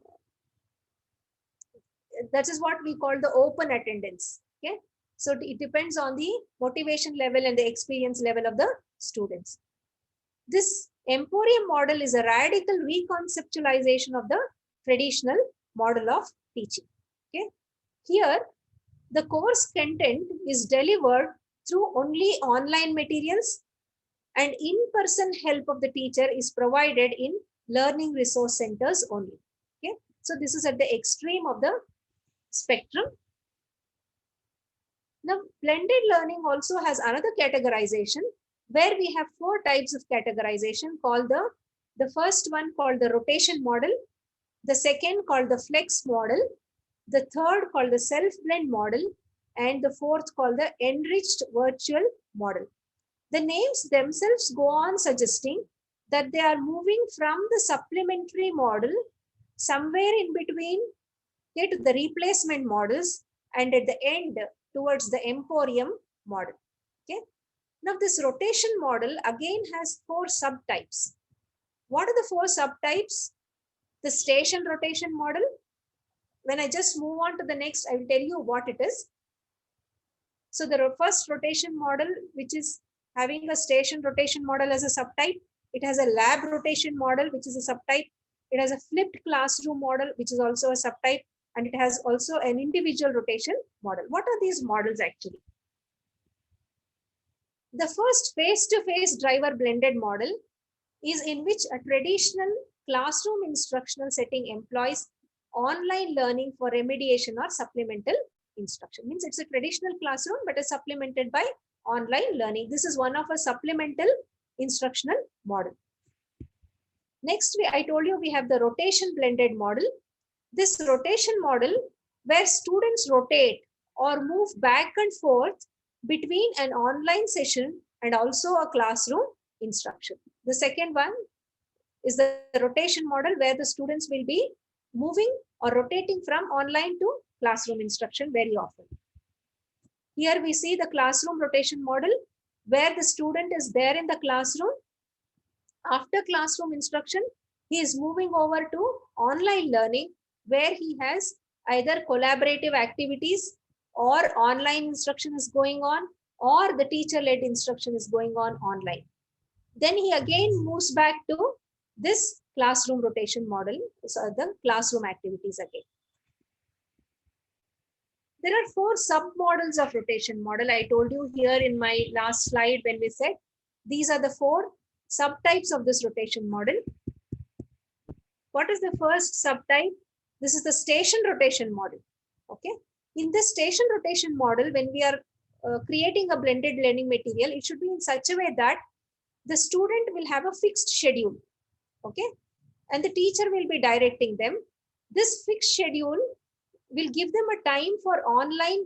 Speaker 4: that is what we call the open attendance. Okay, so it depends on the motivation level and the experience level of the students. This Emporium model is a radical reconceptualization of the traditional model of teaching. Okay, here the course content is delivered through only online materials, and in-person help of the teacher is provided in learning resource centers only. Okay, so this is at the extreme of the spectrum. Now, blended learning also has another categorization where we have 4 types of categorization called the first one called the rotation model, the second called the flex model, the third called the self-blend model, and the fourth called the enriched virtual model. The names themselves go on suggesting that they are moving from the supplementary model somewhere in between, okay, to the replacement models, and at the end towards the Emporium model. Okay. Now this rotation model again has 4 subtypes. What are the 4 subtypes? The station rotation model, when I just move on to the next, I will tell you what it is. So the first rotation model, which is having a station rotation model as a subtype, it has a lab rotation model, which is a subtype. It has a flipped classroom model, which is also a subtype, and it has also an individual rotation model. What are these models actually? The first face-to-face driver blended model is in which a traditional classroom instructional setting employs online learning for remediation or supplemental instruction. Means it's a traditional classroom, but is supplemented by online learning. This is one of a supplemental instructional model. Next, I told you we have the rotation blended model. This rotation model where students rotate or move back and forth between an online session and also a classroom instruction. The second one is the rotation model where the students will be moving or rotating from online to classroom instruction very often. Here we see the classroom rotation model where the student is there in the classroom. After classroom instruction, he is moving over to online learning where he has either collaborative activities or online instruction is going on or the teacher-led instruction is going on online. Then he again moves back to this classroom rotation model, so the classroom activities again. There are 4 sub-models of rotation model. I told you here in my last slide when we said these are the 4 subtypes of this rotation model. What is the first subtype? This is the station rotation model. Okay. In this station rotation model, when we are creating a blended learning material, it should be in such a way that the student will have a fixed schedule. Okay. And the teacher will be directing them. This fixed schedule will give them a time for online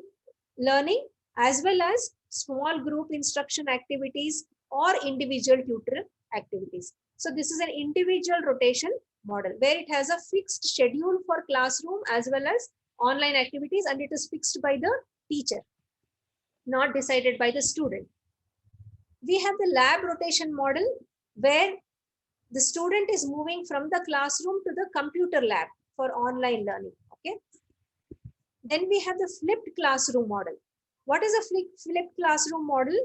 Speaker 4: learning as well as small group instruction activities or individual tutor activities. So this is an individual rotation model where it has a fixed schedule for classroom as well as online activities, and it is fixed by the teacher, not decided by the student. We have the lab rotation model where the student is moving from the classroom to the computer lab for online learning. Okay. Then we have the flipped classroom model. What is a flipped classroom model?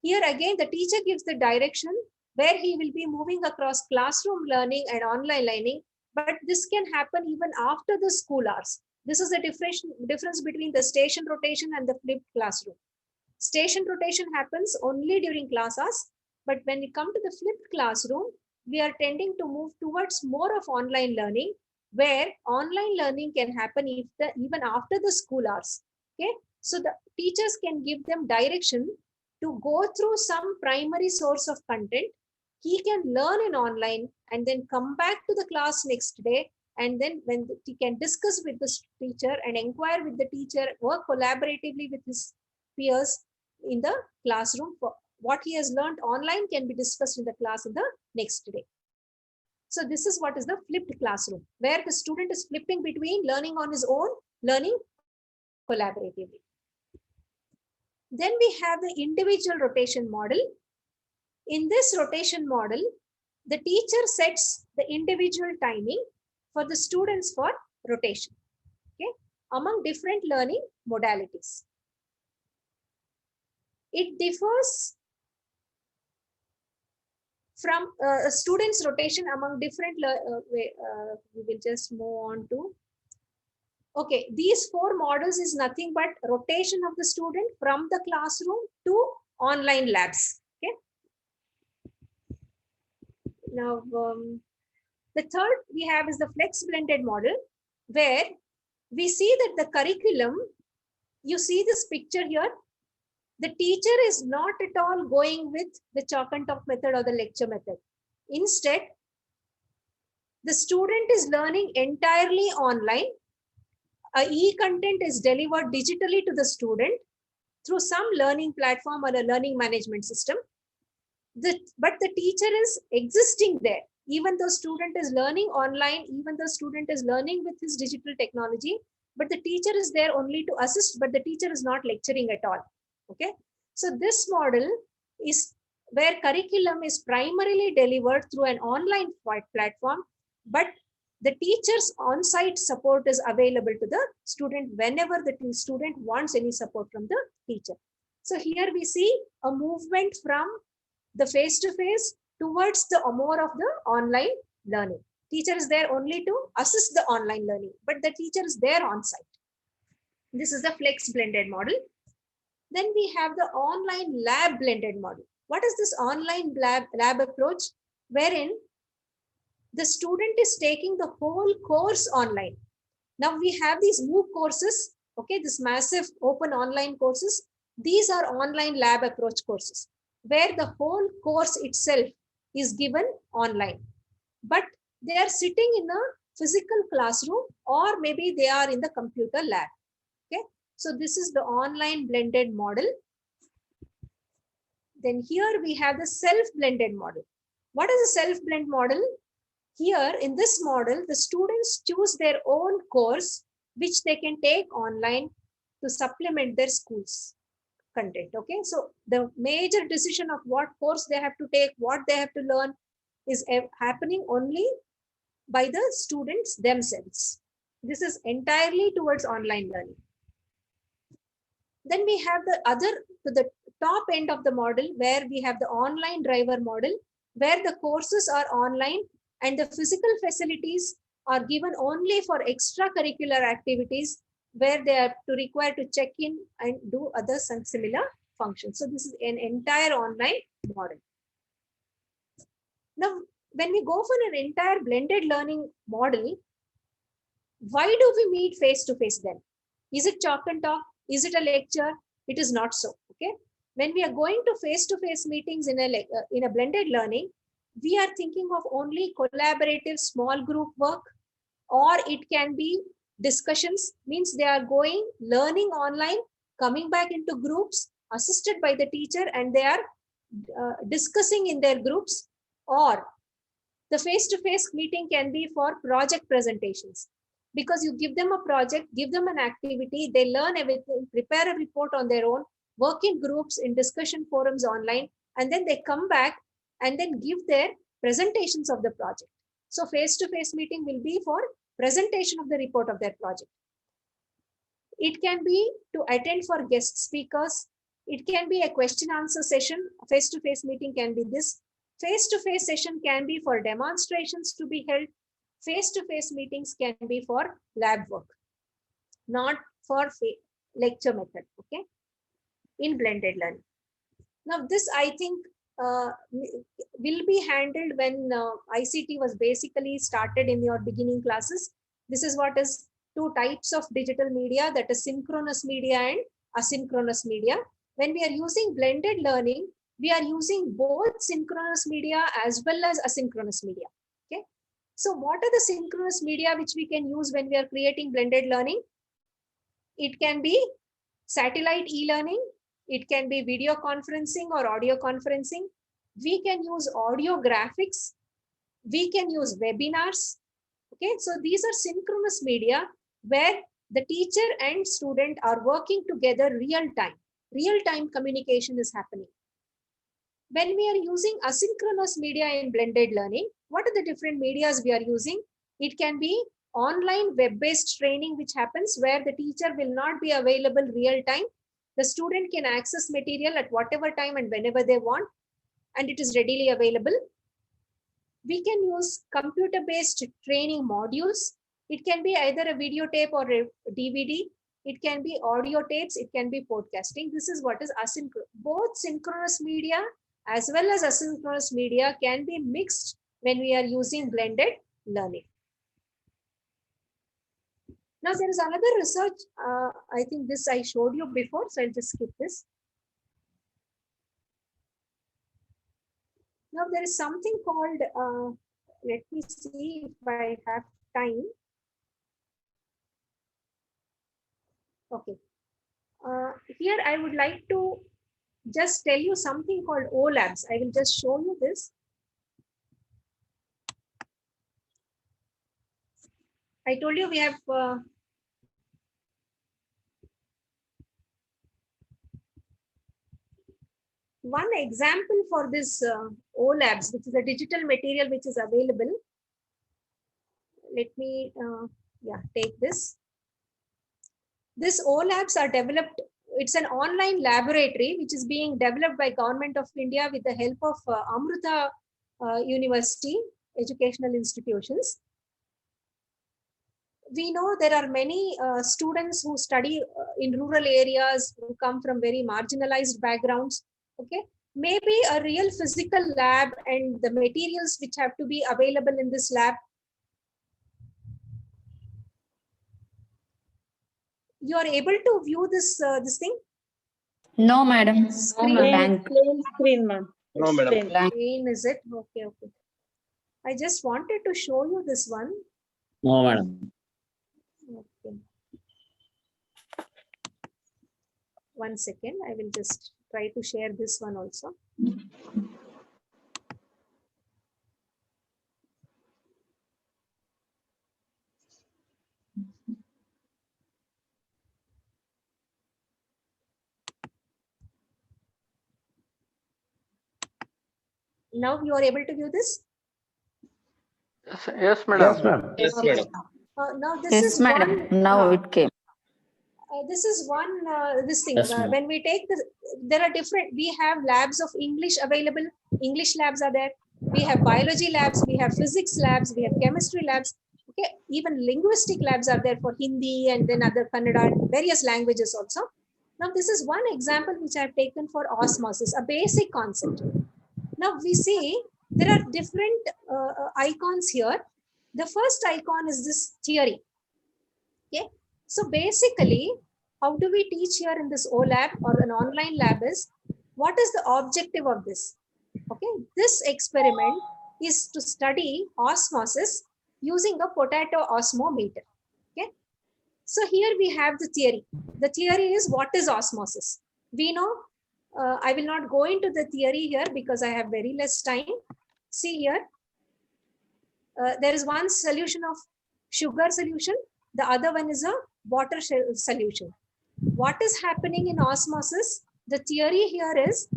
Speaker 4: Here again, the teacher gives the direction where he will be moving across classroom learning and online learning, but this can happen even after the school hours. This is the difference between the station rotation and the flipped classroom. Station rotation happens only during class hours, but when we come to the flipped classroom, we are tending to move towards more of online learning, where online learning can happen even after the school hours. Okay, so the teachers can give them direction to go through some primary source of content. He can learn in online and then come back to the class next day, and then when he can discuss with the teacher and inquire with the teacher, work collaboratively with his peers in the classroom. For what he has learned online can be discussed in the class in the next day. So this is what is the flipped classroom, where the student is flipping between learning on his own, learning collaboratively. Then we have the individual rotation model. In this rotation model, the teacher sets the individual timing for the students for rotation, okay, among different learning modalities. It differs from students' rotation among different, we will just move on to. Okay, these 4 models is nothing but rotation of the student from the classroom to online labs. Okay. Now, the third we have is the flex blended model, where we see that the curriculum, you see this picture here, the teacher is not at all going with the chalk and talk method or the lecture method. Instead, the student is learning entirely online. E-content is delivered digitally to the student through some learning platform or a learning management system. But the teacher is existing there. Even though student is learning online, even though student is learning with his digital technology, but the teacher is there only to assist, but the teacher is not lecturing at all. Okay. So this model is where curriculum is primarily delivered through an online platform, but the teacher's on-site support is available to the student whenever the student wants any support from the teacher. So here we see a movement from the face-to-face towards the more of the online learning. Teacher is there only to assist the online learning, but the teacher is there on site. This is the flex blended model. Then we have the online lab blended model. What is this online lab approach? Wherein the student is taking the whole course online. Now we have these MOOC courses, okay, this massive open online courses. These are online lab approach courses where the whole course itself is given online. But they are sitting in a physical classroom or maybe they are in the computer lab. Okay, so this is the online blended model. Then here we have the self-blended model. What is a self-blend model? Here in this model, the students choose their own course which they can take online to supplement their school's content. Okay, so the major decision of what course they have to take, what they have to learn is happening only by the students themselves. This is entirely towards online learning. Then we have the other, to the top end of the model, where we have the online driver model, where the courses are online and the physical facilities are given only for extracurricular activities where they are required to check in and do other similar functions. So this is an entire online model. Now, when we go for an entire blended learning model, why do we meet face-to-face then? Is it chalk and talk? Is it a lecture? It is not so. Okay. When we are going to face-to-face meetings in a blended learning, we are thinking of only collaborative small group work, or it can be discussions, means they are going, learning online, coming back into groups, assisted by the teacher, and they are discussing in their groups. Or the face-to-face meeting can be for project presentations, because you give them a project, give them an activity, they learn everything, prepare a report on their own, work in groups, in discussion forums online, and then they come back and then give their presentations of the project. So face-to-face meeting will be for presentation of the report of their project. It can be to attend for guest speakers. It can be a question answer session. Face-to-face meeting can be this. Face-to-face session can be for demonstrations to be held. Face-to-face meetings can be for lab work, not for lecture method, okay, in blended learning. Now this, I think, will be handled when ICT was basically started in your beginning classes. This is what is two types of digital media, that is synchronous media and asynchronous media. When we are using blended learning, we are using both synchronous media as well as asynchronous media. Okay. So what are the synchronous media which we can use when we are creating blended learning? It can be satellite e-learning. It can be video conferencing or audio conferencing. We can use audio graphics. We can use webinars. Okay, so these are synchronous media where the teacher and student are working together real time. Real time communication is happening. When we are using asynchronous media in blended learning, what are the different medias we are using? It can be online web-based training, which happens where the teacher will not be available real time. The student can access material at whatever time and whenever they want, and it is readily available. We can use computer-based training modules. It can be either a videotape or a DVD. It can be audio tapes. It can be podcasting. This is what is asynchronous. Both synchronous media as well as asynchronous media can be mixed when we are using blended learning. Now there is another research. I think this I showed you before, so I'll just skip this. Now there is something called, let me see if I have time. Okay. Here I would like to just tell you something called OLabs. I will just show you this. I told you we have one example for this OLabs, which is a digital material which is available. let me take this. This OLabs are developed. It's an online laboratory which is being developed by Government of India with the help of Amrita University, educational institutions. We know there are many students who study in rural areas, who come from very marginalized backgrounds. Okay, maybe a real physical lab and the materials which have to be available in this lab. You are able to view this thing?
Speaker 1: No, madam.
Speaker 4: Screen.
Speaker 2: Plain screen, ma'am.
Speaker 6: No, madam.
Speaker 4: Plain, is it? Okay, okay. I just wanted to show you this one.
Speaker 3: No, madam.
Speaker 4: Okay. One second, I will just try to share this one also. Now you are able to view this?
Speaker 5: Yes, madam.
Speaker 3: Yes, ma'am.
Speaker 6: Yes,
Speaker 4: Okay.
Speaker 6: madam.
Speaker 4: Now this
Speaker 1: Yes,
Speaker 4: is
Speaker 1: madam.
Speaker 4: one.
Speaker 1: Now it came.
Speaker 4: This is one this thing.
Speaker 3: Yes, ma'am.
Speaker 4: When we take this, there are different. We have labs of English available. English labs are there. We have biology labs. We have physics labs. We have chemistry labs. Okay, even linguistic labs are there for Hindi and then other Kannada, various languages also. Now this is one example which I have taken for osmosis, a basic concept. Now we see there are different icons here. The first icon is this theory. Okay, so basically, how do we teach here in this OLab or an online lab is, what is the objective of this? Okay, this experiment is to study osmosis using a potato osmometer. Okay, so here we have the theory. The theory is what is osmosis. We know, I will not go into the theory here because I have very less time. See here, there is one solution of sugar solution. The other one is a water solution. What is happening in osmosis? The theory here is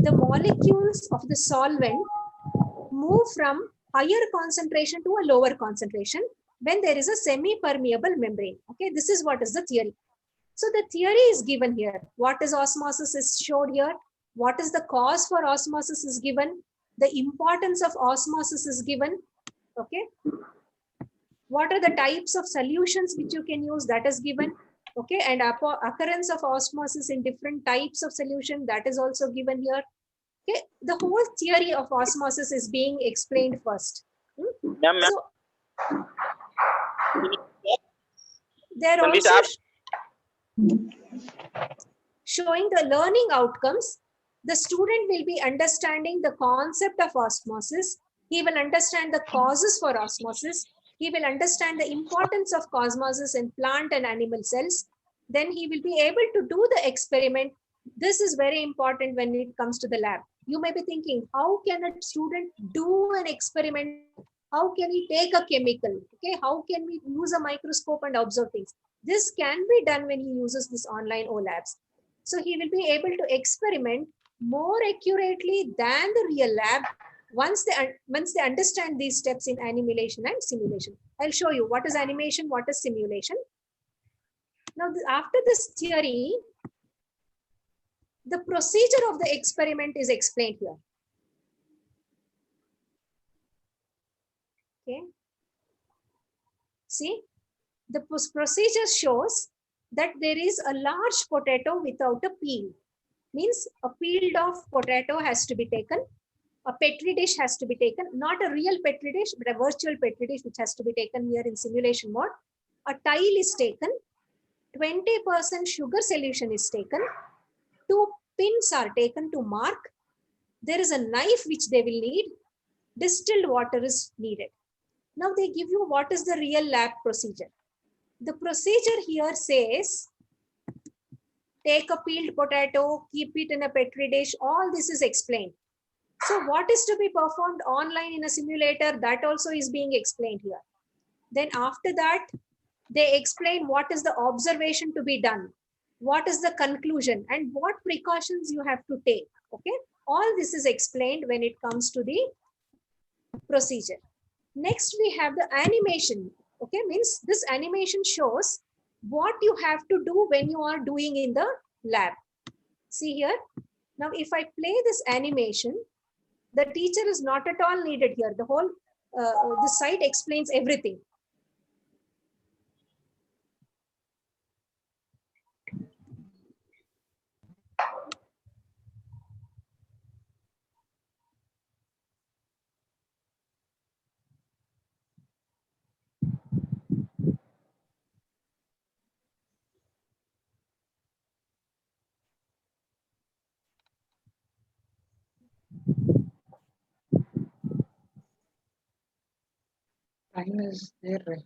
Speaker 4: the molecules of the solvent move from higher concentration to a lower concentration when there is a semi-permeable membrane. Okay, this is what is the theory. So the theory is given here. What is osmosis is showed here. What is the cause for osmosis is given. The importance of osmosis is given. Okay. What are the types of solutions which you can use, that is given. Okay, and occurrence of osmosis in different types of solution, that is also given here. Okay, the whole theory of osmosis is being explained first. So they're also showing the learning outcomes. The student will be understanding the concept of osmosis. He will understand the causes for osmosis. He will understand the importance of osmosis in plant and animal cells. Then he will be able to do the experiment. This is very important when it comes to the lab. You may be thinking, how can a student do an experiment? How can he take a chemical? Okay, how can we use a microscope and observe things? This can be done when he uses this online OLabs. So he will be able to experiment more accurately than the real lab once they understand these steps in animation and simulation. I'll show you what is animation, what is simulation. Now, after this theory, the procedure of the experiment is explained here. Okay. See, the procedure shows that there is a large potato without a peel. Means a peeled off potato has to be taken. A petri dish has to be taken, not a real petri dish, but a virtual petri dish which has to be taken here in simulation mode. A tile is taken, 20% sugar solution is taken, 2 pins are taken to mark. There is a knife which they will need, distilled water is needed. Now they give you what is the real lab procedure. The procedure here says, take a peeled potato, keep it in a petri dish, all this is explained. So what is to be performed online in a simulator, that also is being explained here. Then after that, they explain what is the observation to be done, what is the conclusion, and what precautions you have to take. Okay, all this is explained when it comes to the procedure. Next, we have the animation. Okay, means this animation shows what you have to do when you are doing in the lab. See here. Now, if I play this animation, the teacher is not at all needed here. The whole, the site explains everything.
Speaker 1: Time is there, right?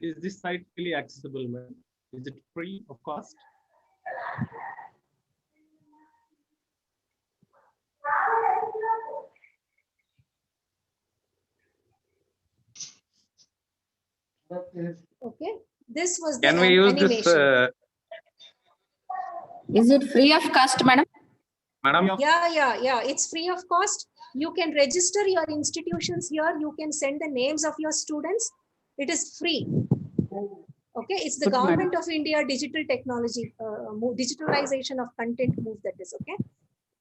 Speaker 3: Is this site really accessible, man? Is it free of cost?
Speaker 4: Okay, this was the
Speaker 3: Can we use this,
Speaker 4: animation.
Speaker 1: Is it free of cost, madam?
Speaker 3: madam?
Speaker 4: Yeah, it's free of cost. You can register your institutions here. You can send the names of your students. It is free. Okay, it's the
Speaker 1: Good, madam.
Speaker 4: Government of India digital technology, digitalization of content move that is, okay.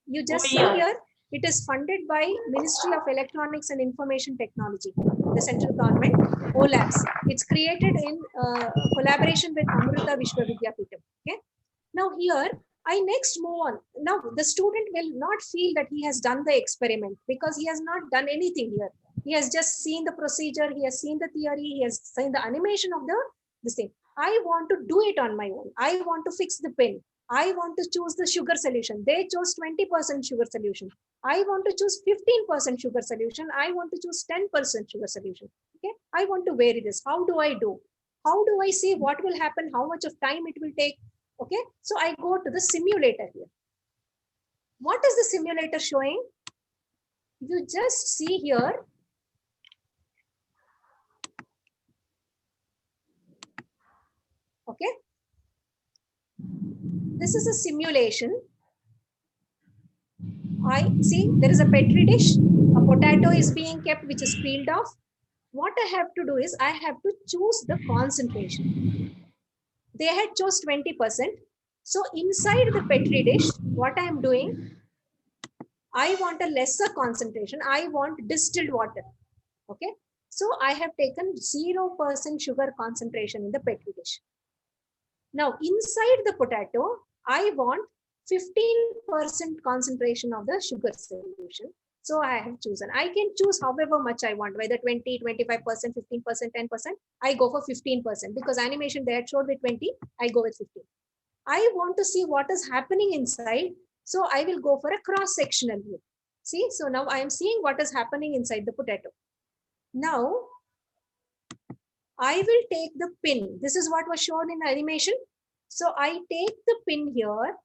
Speaker 4: You just see here, it is funded by Ministry of Electronics and Information Technology, the central government, OLAPS. It's created in collaboration with Amrita Vishwa Vidyapeetham. Okay. Now here, I next move on. Now the student will not feel that he has done the experiment because he has not done anything here. He has just seen the procedure, he has seen the theory, he has seen the animation of this thing. I want to do it on my own. I want to fix the pen. I want to choose the sugar solution. They chose 20% sugar solution. I want to choose 15% sugar solution. I want to choose 10% sugar solution. Okay. I want to vary this. How do I do? How do I see what will happen? How much of time it will take? Okay. So I go to the simulator here. What is the simulator showing? You just see here. Okay. This is a simulation. I see there is a petri dish. A potato is being kept, which is peeled off. What I have to do is I have to choose the concentration. They had chose 20%. So inside the petri dish, what I am doing, I want a lesser concentration. I want distilled water. Okay. So I have taken 0% sugar concentration in the petri dish. Now inside the potato, I want 15% concentration of the sugar solution. So I have chosen. I can choose however much I want, whether 20, 25%, 15%, 10%. I go for 15% because animation they had showed with 20, I go with 15. I want to see what is happening inside. So I will go for a cross-sectional view. See, so now I am seeing what is happening inside the potato. Now, I will take the pin. This is what was shown in the animation. So I take the pin here.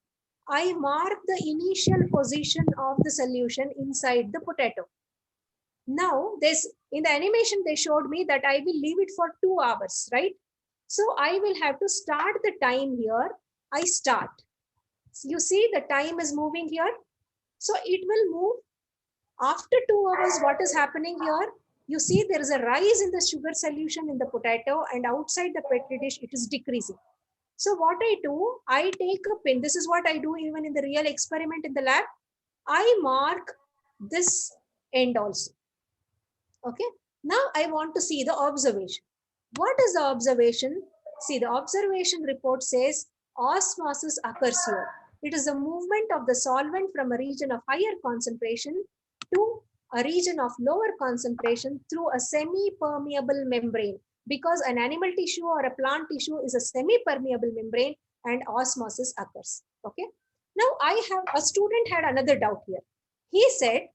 Speaker 4: I mark the initial position of the solution inside the potato. Now, this in the animation, they showed me that I will leave it for 2 hours, right? So I will have to start the time here. I start. You see the time is moving here. So it will move after 2 hours. What is happening here? You see there is a rise in the sugar solution in the potato, and outside the petri dish, it is decreasing. So what I do, I take a pin. This is what I do even in the real experiment in the lab. I mark this end also. Okay. Now I want to see the observation. What is the observation? See, the observation report says osmosis occurs here. It is the movement of the solvent from a region of higher concentration to a region of lower concentration through a semi-permeable membrane, because an animal tissue or a plant tissue is a semi-permeable membrane and osmosis occurs. Okay. Now I have a student had another doubt here. He said,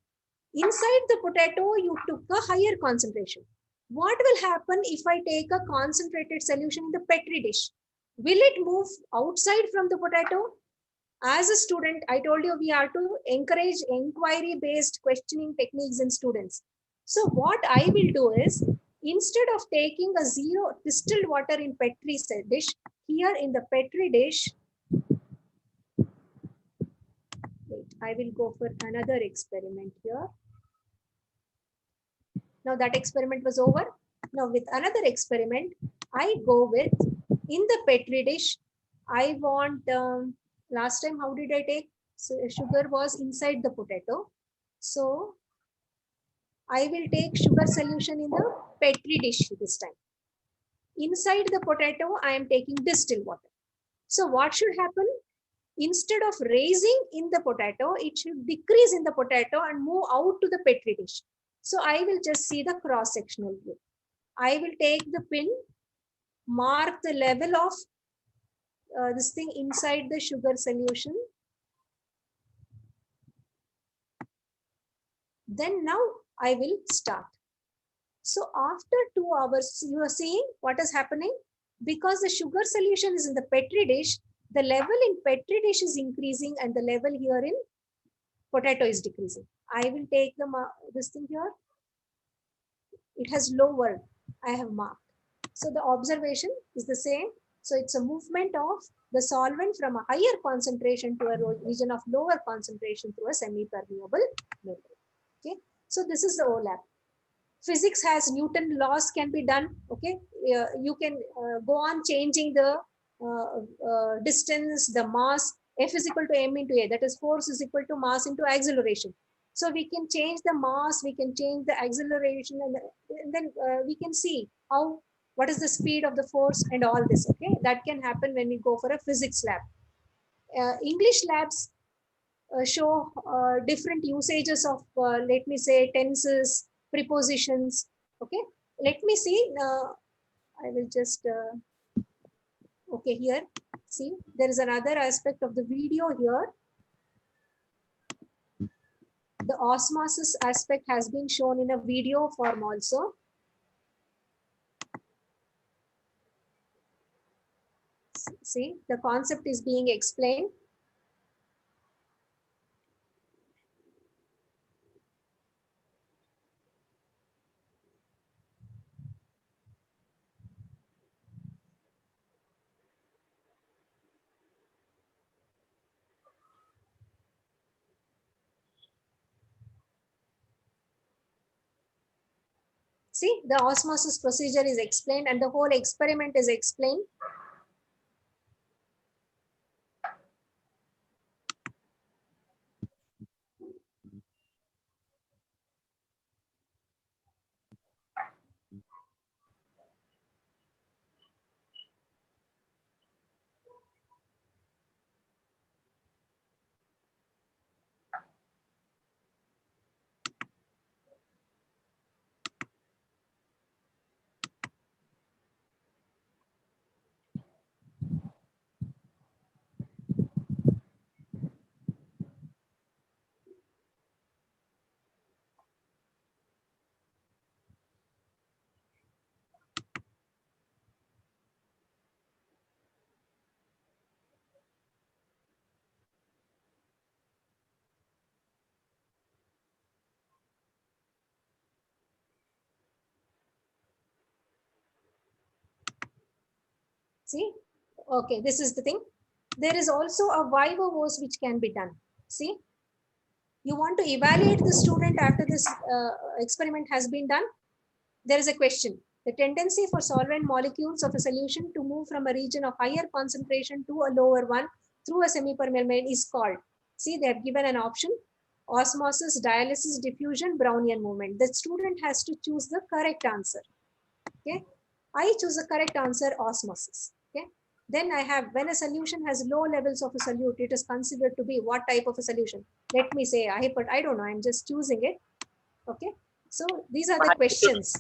Speaker 4: inside the potato, you took a higher concentration. What will happen if I take a concentrated solution in the petri dish? Will it move outside from the potato? As a student, I told you we have to encourage inquiry-based questioning techniques in students. So what I will do is, instead of taking a zero distilled water in petri dish, here in the petri dish, wait, I will go for another experiment here. Now that experiment was over. Now with another experiment, I go with, in the petri dish, I want, last time how did I take? So sugar was inside the potato. So I will take sugar solution in the petri dish this time. Inside the potato, I am taking distilled water. So what should happen? Instead of raising in the potato, it should decrease in the potato and move out to the petri dish. So I will just see the cross-sectional view. I will take the pin, mark the level of this thing inside the sugar solution. Then now I will start. So after 2 hours, you are seeing what is happening. Because the sugar solution is in the petri dish, the level in petri dish is increasing and the level here in potato is decreasing. I will take the this thing here. It has lowered. I have marked. So the observation is the same. So it's a movement of the solvent from a higher concentration to a region of lower concentration through a semi-permeable membrane. Okay. So this is the OLAP. Physics has Newton laws can be done. Okay. You can go on changing the distance, the mass. F is equal to m into a. That is force is equal to mass into acceleration. So we can change the mass, we can change the acceleration, and then we can see what is the speed of the force and all this. Okay, that can happen when we go for a physics lab. English labs show different usages of, let me say, tenses, prepositions. Okay, let me see. I will just, okay, here, see, there is another aspect of the video here. The osmosis aspect has been shown in a video form also. See, the concept is being explained. See, the osmosis procedure is explained and the whole experiment is explained. See, okay, this is the thing. There is also a viva voce which can be done. See, you want to evaluate the student after this experiment has been done. There is a question. The tendency for solvent molecules of a solution to move from a region of higher concentration to a lower one through a semi-permeable membrane is called. See, they have given an option: osmosis, dialysis, diffusion, Brownian movement. The student has to choose the correct answer. Okay, I choose the correct answer, osmosis. Okay, then I have, when a solution has low levels of a solute, it is considered to be what type of a solution? Let me say, I don't know, I'm just choosing it. Okay, so these are the questions.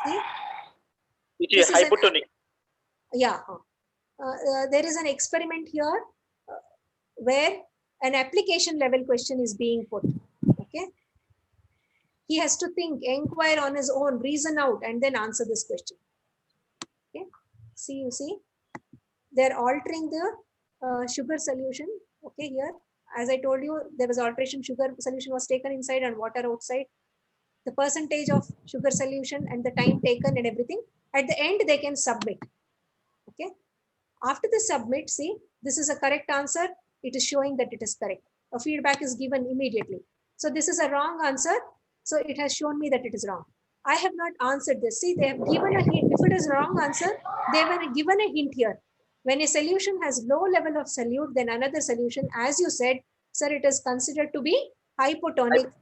Speaker 4: See?
Speaker 5: It
Speaker 4: This
Speaker 5: is
Speaker 4: is an-
Speaker 5: hypotonic.
Speaker 4: Yeah, there is an experiment here where an application level question is being put. Okay, he has to think, inquire on his own, reason out, and then answer this question. Okay, see, you see, they're altering the sugar solution. Okay, here, as I told you, there was alteration. Sugar solution was taken inside and water outside. The percentage of sugar solution and the time taken and everything. At the end, they can submit. Okay. After the submit, see, this is a correct answer. It is showing that it is correct. A feedback is given immediately. So this is a wrong answer. So it has shown me that it is wrong. I have not answered this. See, they have given a hint. If it is wrong answer, they have given a hint here. When a solution has low level of solute, then another solution, as you said, sir, it is considered to be hypotonic.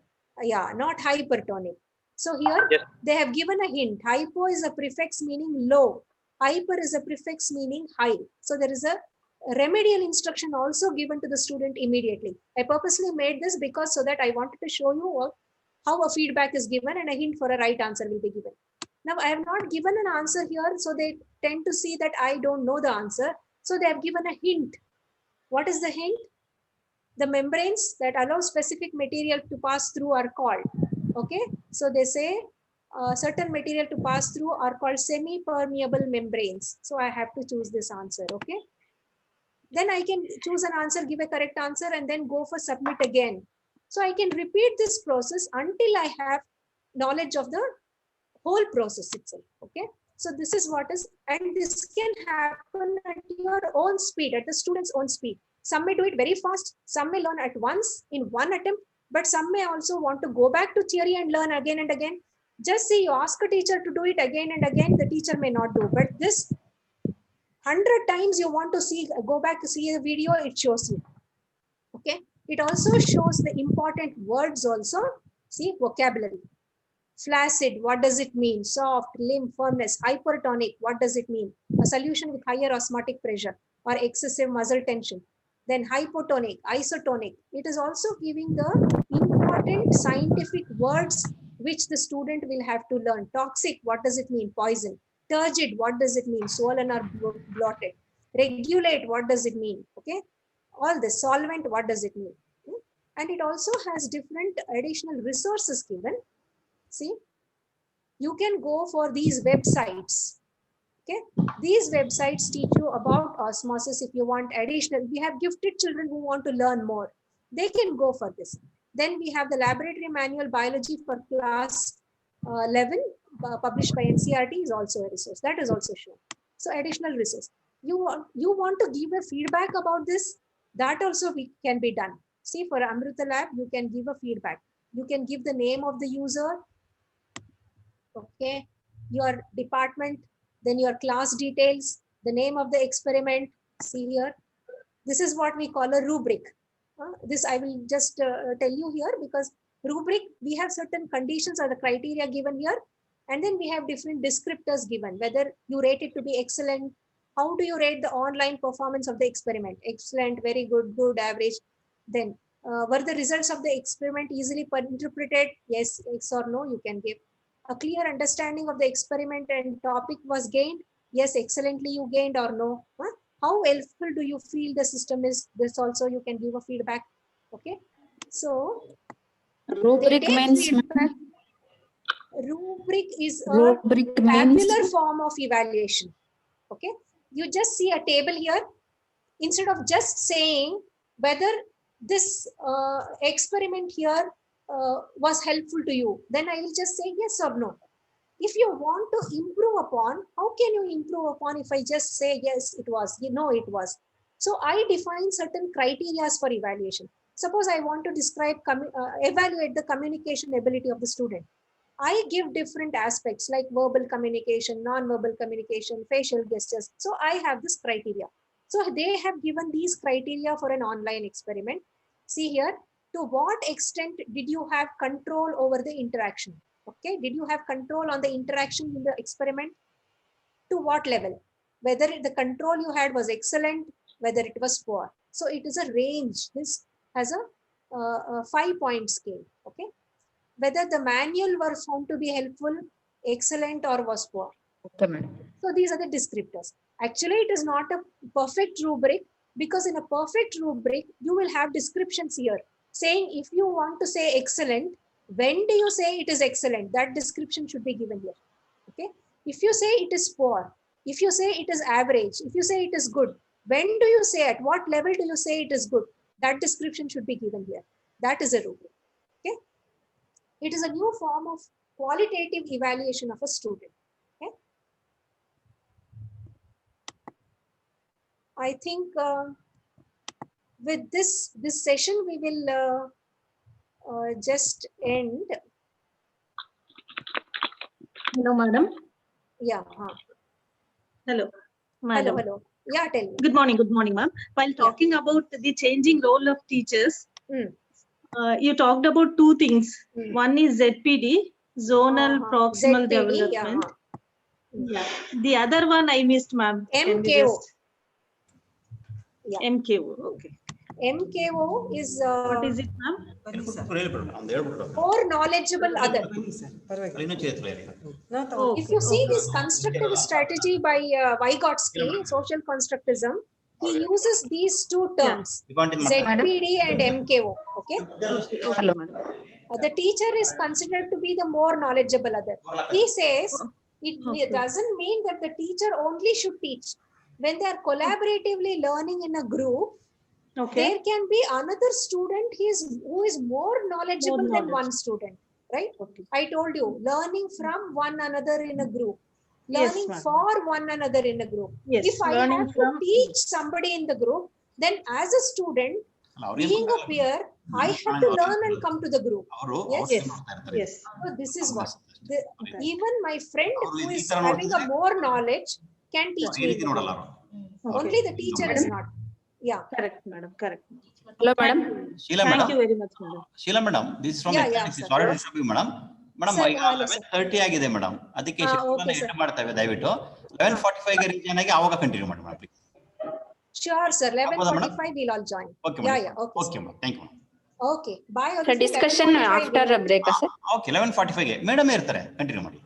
Speaker 4: Yeah, not hypertonic. So here
Speaker 5: Yes.
Speaker 4: they have given a hint. Hypo is a prefix meaning low. Hyper is a prefix meaning high. So there is a remedial instruction also given to the student immediately. I purposely made this because so that I wanted to show you how a feedback is given and a hint for a right answer will be given. Now I have not given an answer here, so they tend to see that I don't know the answer. So they have given a hint. What is the hint? The membranes that allow specific material to pass through are called. Okay, so they say certain material to pass through are called semi-permeable membranes. So I have to choose this answer. Okay, then I can choose an answer, give a correct answer, and then go for submit again. So I can repeat this process until I have knowledge of the whole process itself. Okay, so this is what is, and this can happen at your own speed, at the student's own speed. Some may do it very fast, some may learn at once in one attempt, but some may also want to go back to theory and learn again and again. Just see, you ask a teacher to do it again and again, the teacher may not do, but this 100 times you want to see, go back to see the video, it shows you. Okay, it also shows the important words also. See, vocabulary. Flaccid, what does it mean? Soft, limp, firmness. Hypertonic, what does it mean? A solution with higher osmotic pressure or excessive muscle tension. Then hypotonic, isotonic. It is also giving the important scientific words which the student will have to learn. Toxic, what does it mean? Poison. Turgid, what does it mean? Swollen or bloated. Regulate, what does it mean? Okay, all this. Solvent, what does it mean? And it also has different additional resources given. See, you can go for these websites. Okay, these websites teach you about osmosis. If you want additional, we have gifted children who want to learn more, they can go for this. Then we have the laboratory manual biology for class 11 published by NCERT is also a resource that is also shown. So additional resource. You want to give a feedback about this, that also can be done. See, for Amrita Lab, you can give a feedback. You can give the name of the user, okay, your department, then your class details, the name of the experiment. See here, this is what we call a rubric. This I will just tell you here, because rubric, we have certain conditions or the criteria given here, and then we have different descriptors given, whether you rate it to be excellent. How do you rate the online performance of the experiment? Excellent, very good, good, average. Then were the results of the experiment easily interpreted? Yes, X or no, you can give. A clear understanding of the experiment and topic was gained? Yes, excellently you gained, or no. How helpful do you feel the system is? This also you can give a feedback. Okay, so
Speaker 1: Rubric means
Speaker 4: feedback. Rubric is a
Speaker 1: rubric means
Speaker 4: tabular form of evaluation. Okay, you just see a table here. Instead of just saying whether this experiment here was helpful to you, then I will just say yes or no. If you want to improve upon, how can you improve upon if I just say, yes, it was, you know, it was. So I define certain criteria for evaluation. Suppose I want to describe, evaluate the communication ability of the student. I give different aspects like verbal communication, non-verbal communication, facial gestures. So I have this criteria. So they have given these criteria for an online experiment. See here, to what extent did you have control over the interaction? Okay, did you have control on the interaction in the experiment? To what level? Whether the control you had was excellent, whether it was poor. So it is a range. This has a 5-point scale. Okay, whether the manual was found to be helpful, excellent, or was poor.
Speaker 1: Okay, madam.
Speaker 4: So these are the descriptors. Actually, it is not a perfect rubric, because in a perfect rubric, you will have descriptions here saying if you want to say excellent, when do you say it is excellent? That description should be given here. Okay. If you say it is poor, if you say it is average, if you say it is good, when do you say, at what level do you say it is good? That description should be given here. That is a rubric. Okay. It is a new form of qualitative evaluation of a student. Okay. I think with this session, we will just end.
Speaker 2: Hello, madam.
Speaker 4: Yeah.
Speaker 2: Hello,
Speaker 4: Hello,
Speaker 2: madam.
Speaker 4: hello. Yeah, tell me.
Speaker 2: Good morning, ma'am. While talking about the changing role of teachers, you talked about two things. One is ZPD, zonal proximal
Speaker 4: ZPD,
Speaker 2: development. Yeah. The other one I missed, ma'am.
Speaker 4: MKO. Yeah.
Speaker 2: MKO. Okay.
Speaker 4: MKO is
Speaker 2: What is it, ma'am?
Speaker 4: more knowledgeable other. If you see this constructivist strategy by Vygotsky, social constructivism, he uses these two terms, ZPD and MKO. Okay.
Speaker 1: Hello, madam.
Speaker 4: The teacher is considered to be the more knowledgeable other. He says it doesn't mean that the teacher only should teach. When they are collaboratively learning in a group, there can be another student who is more knowledgeable than one student, right? I told you, learning from one another in a group, learning for one another in a group. If I have to teach somebody in the group, then as a student, being a peer, I have to learn and come to the group. Yes. So this is what. Even my friend who is having a more knowledge can teach me. Only the teacher is not. Yeah.
Speaker 2: Correct, madam. Correct.
Speaker 1: Hello, madam.
Speaker 6: Sheela,
Speaker 2: Thank you very much, madam.
Speaker 6: Sheela, madam, this is from
Speaker 4: sir.
Speaker 6: sorry to disturb you, madam. Madam,
Speaker 4: Sir,
Speaker 6: 11:30 ಆಗಿದೆ madam. ಅದಕ್ಕೆ
Speaker 4: okay, sir.
Speaker 6: End ಮಾಡ್ತೇವೆ ದಯವಿಟ್ಟು 11:45 ಗೆ reach ಆಗಿ ಆವಾಗ continue ಮಾಡಿ madam.
Speaker 4: Sure, sir. 11:45 we'll all join.
Speaker 6: Okay, madam.
Speaker 4: Yeah. Okay.
Speaker 6: Okay, madam. Thank you, madam.
Speaker 4: Okay. Bye.
Speaker 1: Sir, discussion after a break, sir.
Speaker 6: Okay, 11:45 ಗೆ madam ಇರ್ತಾರೆ continue ಮಾಡಿ.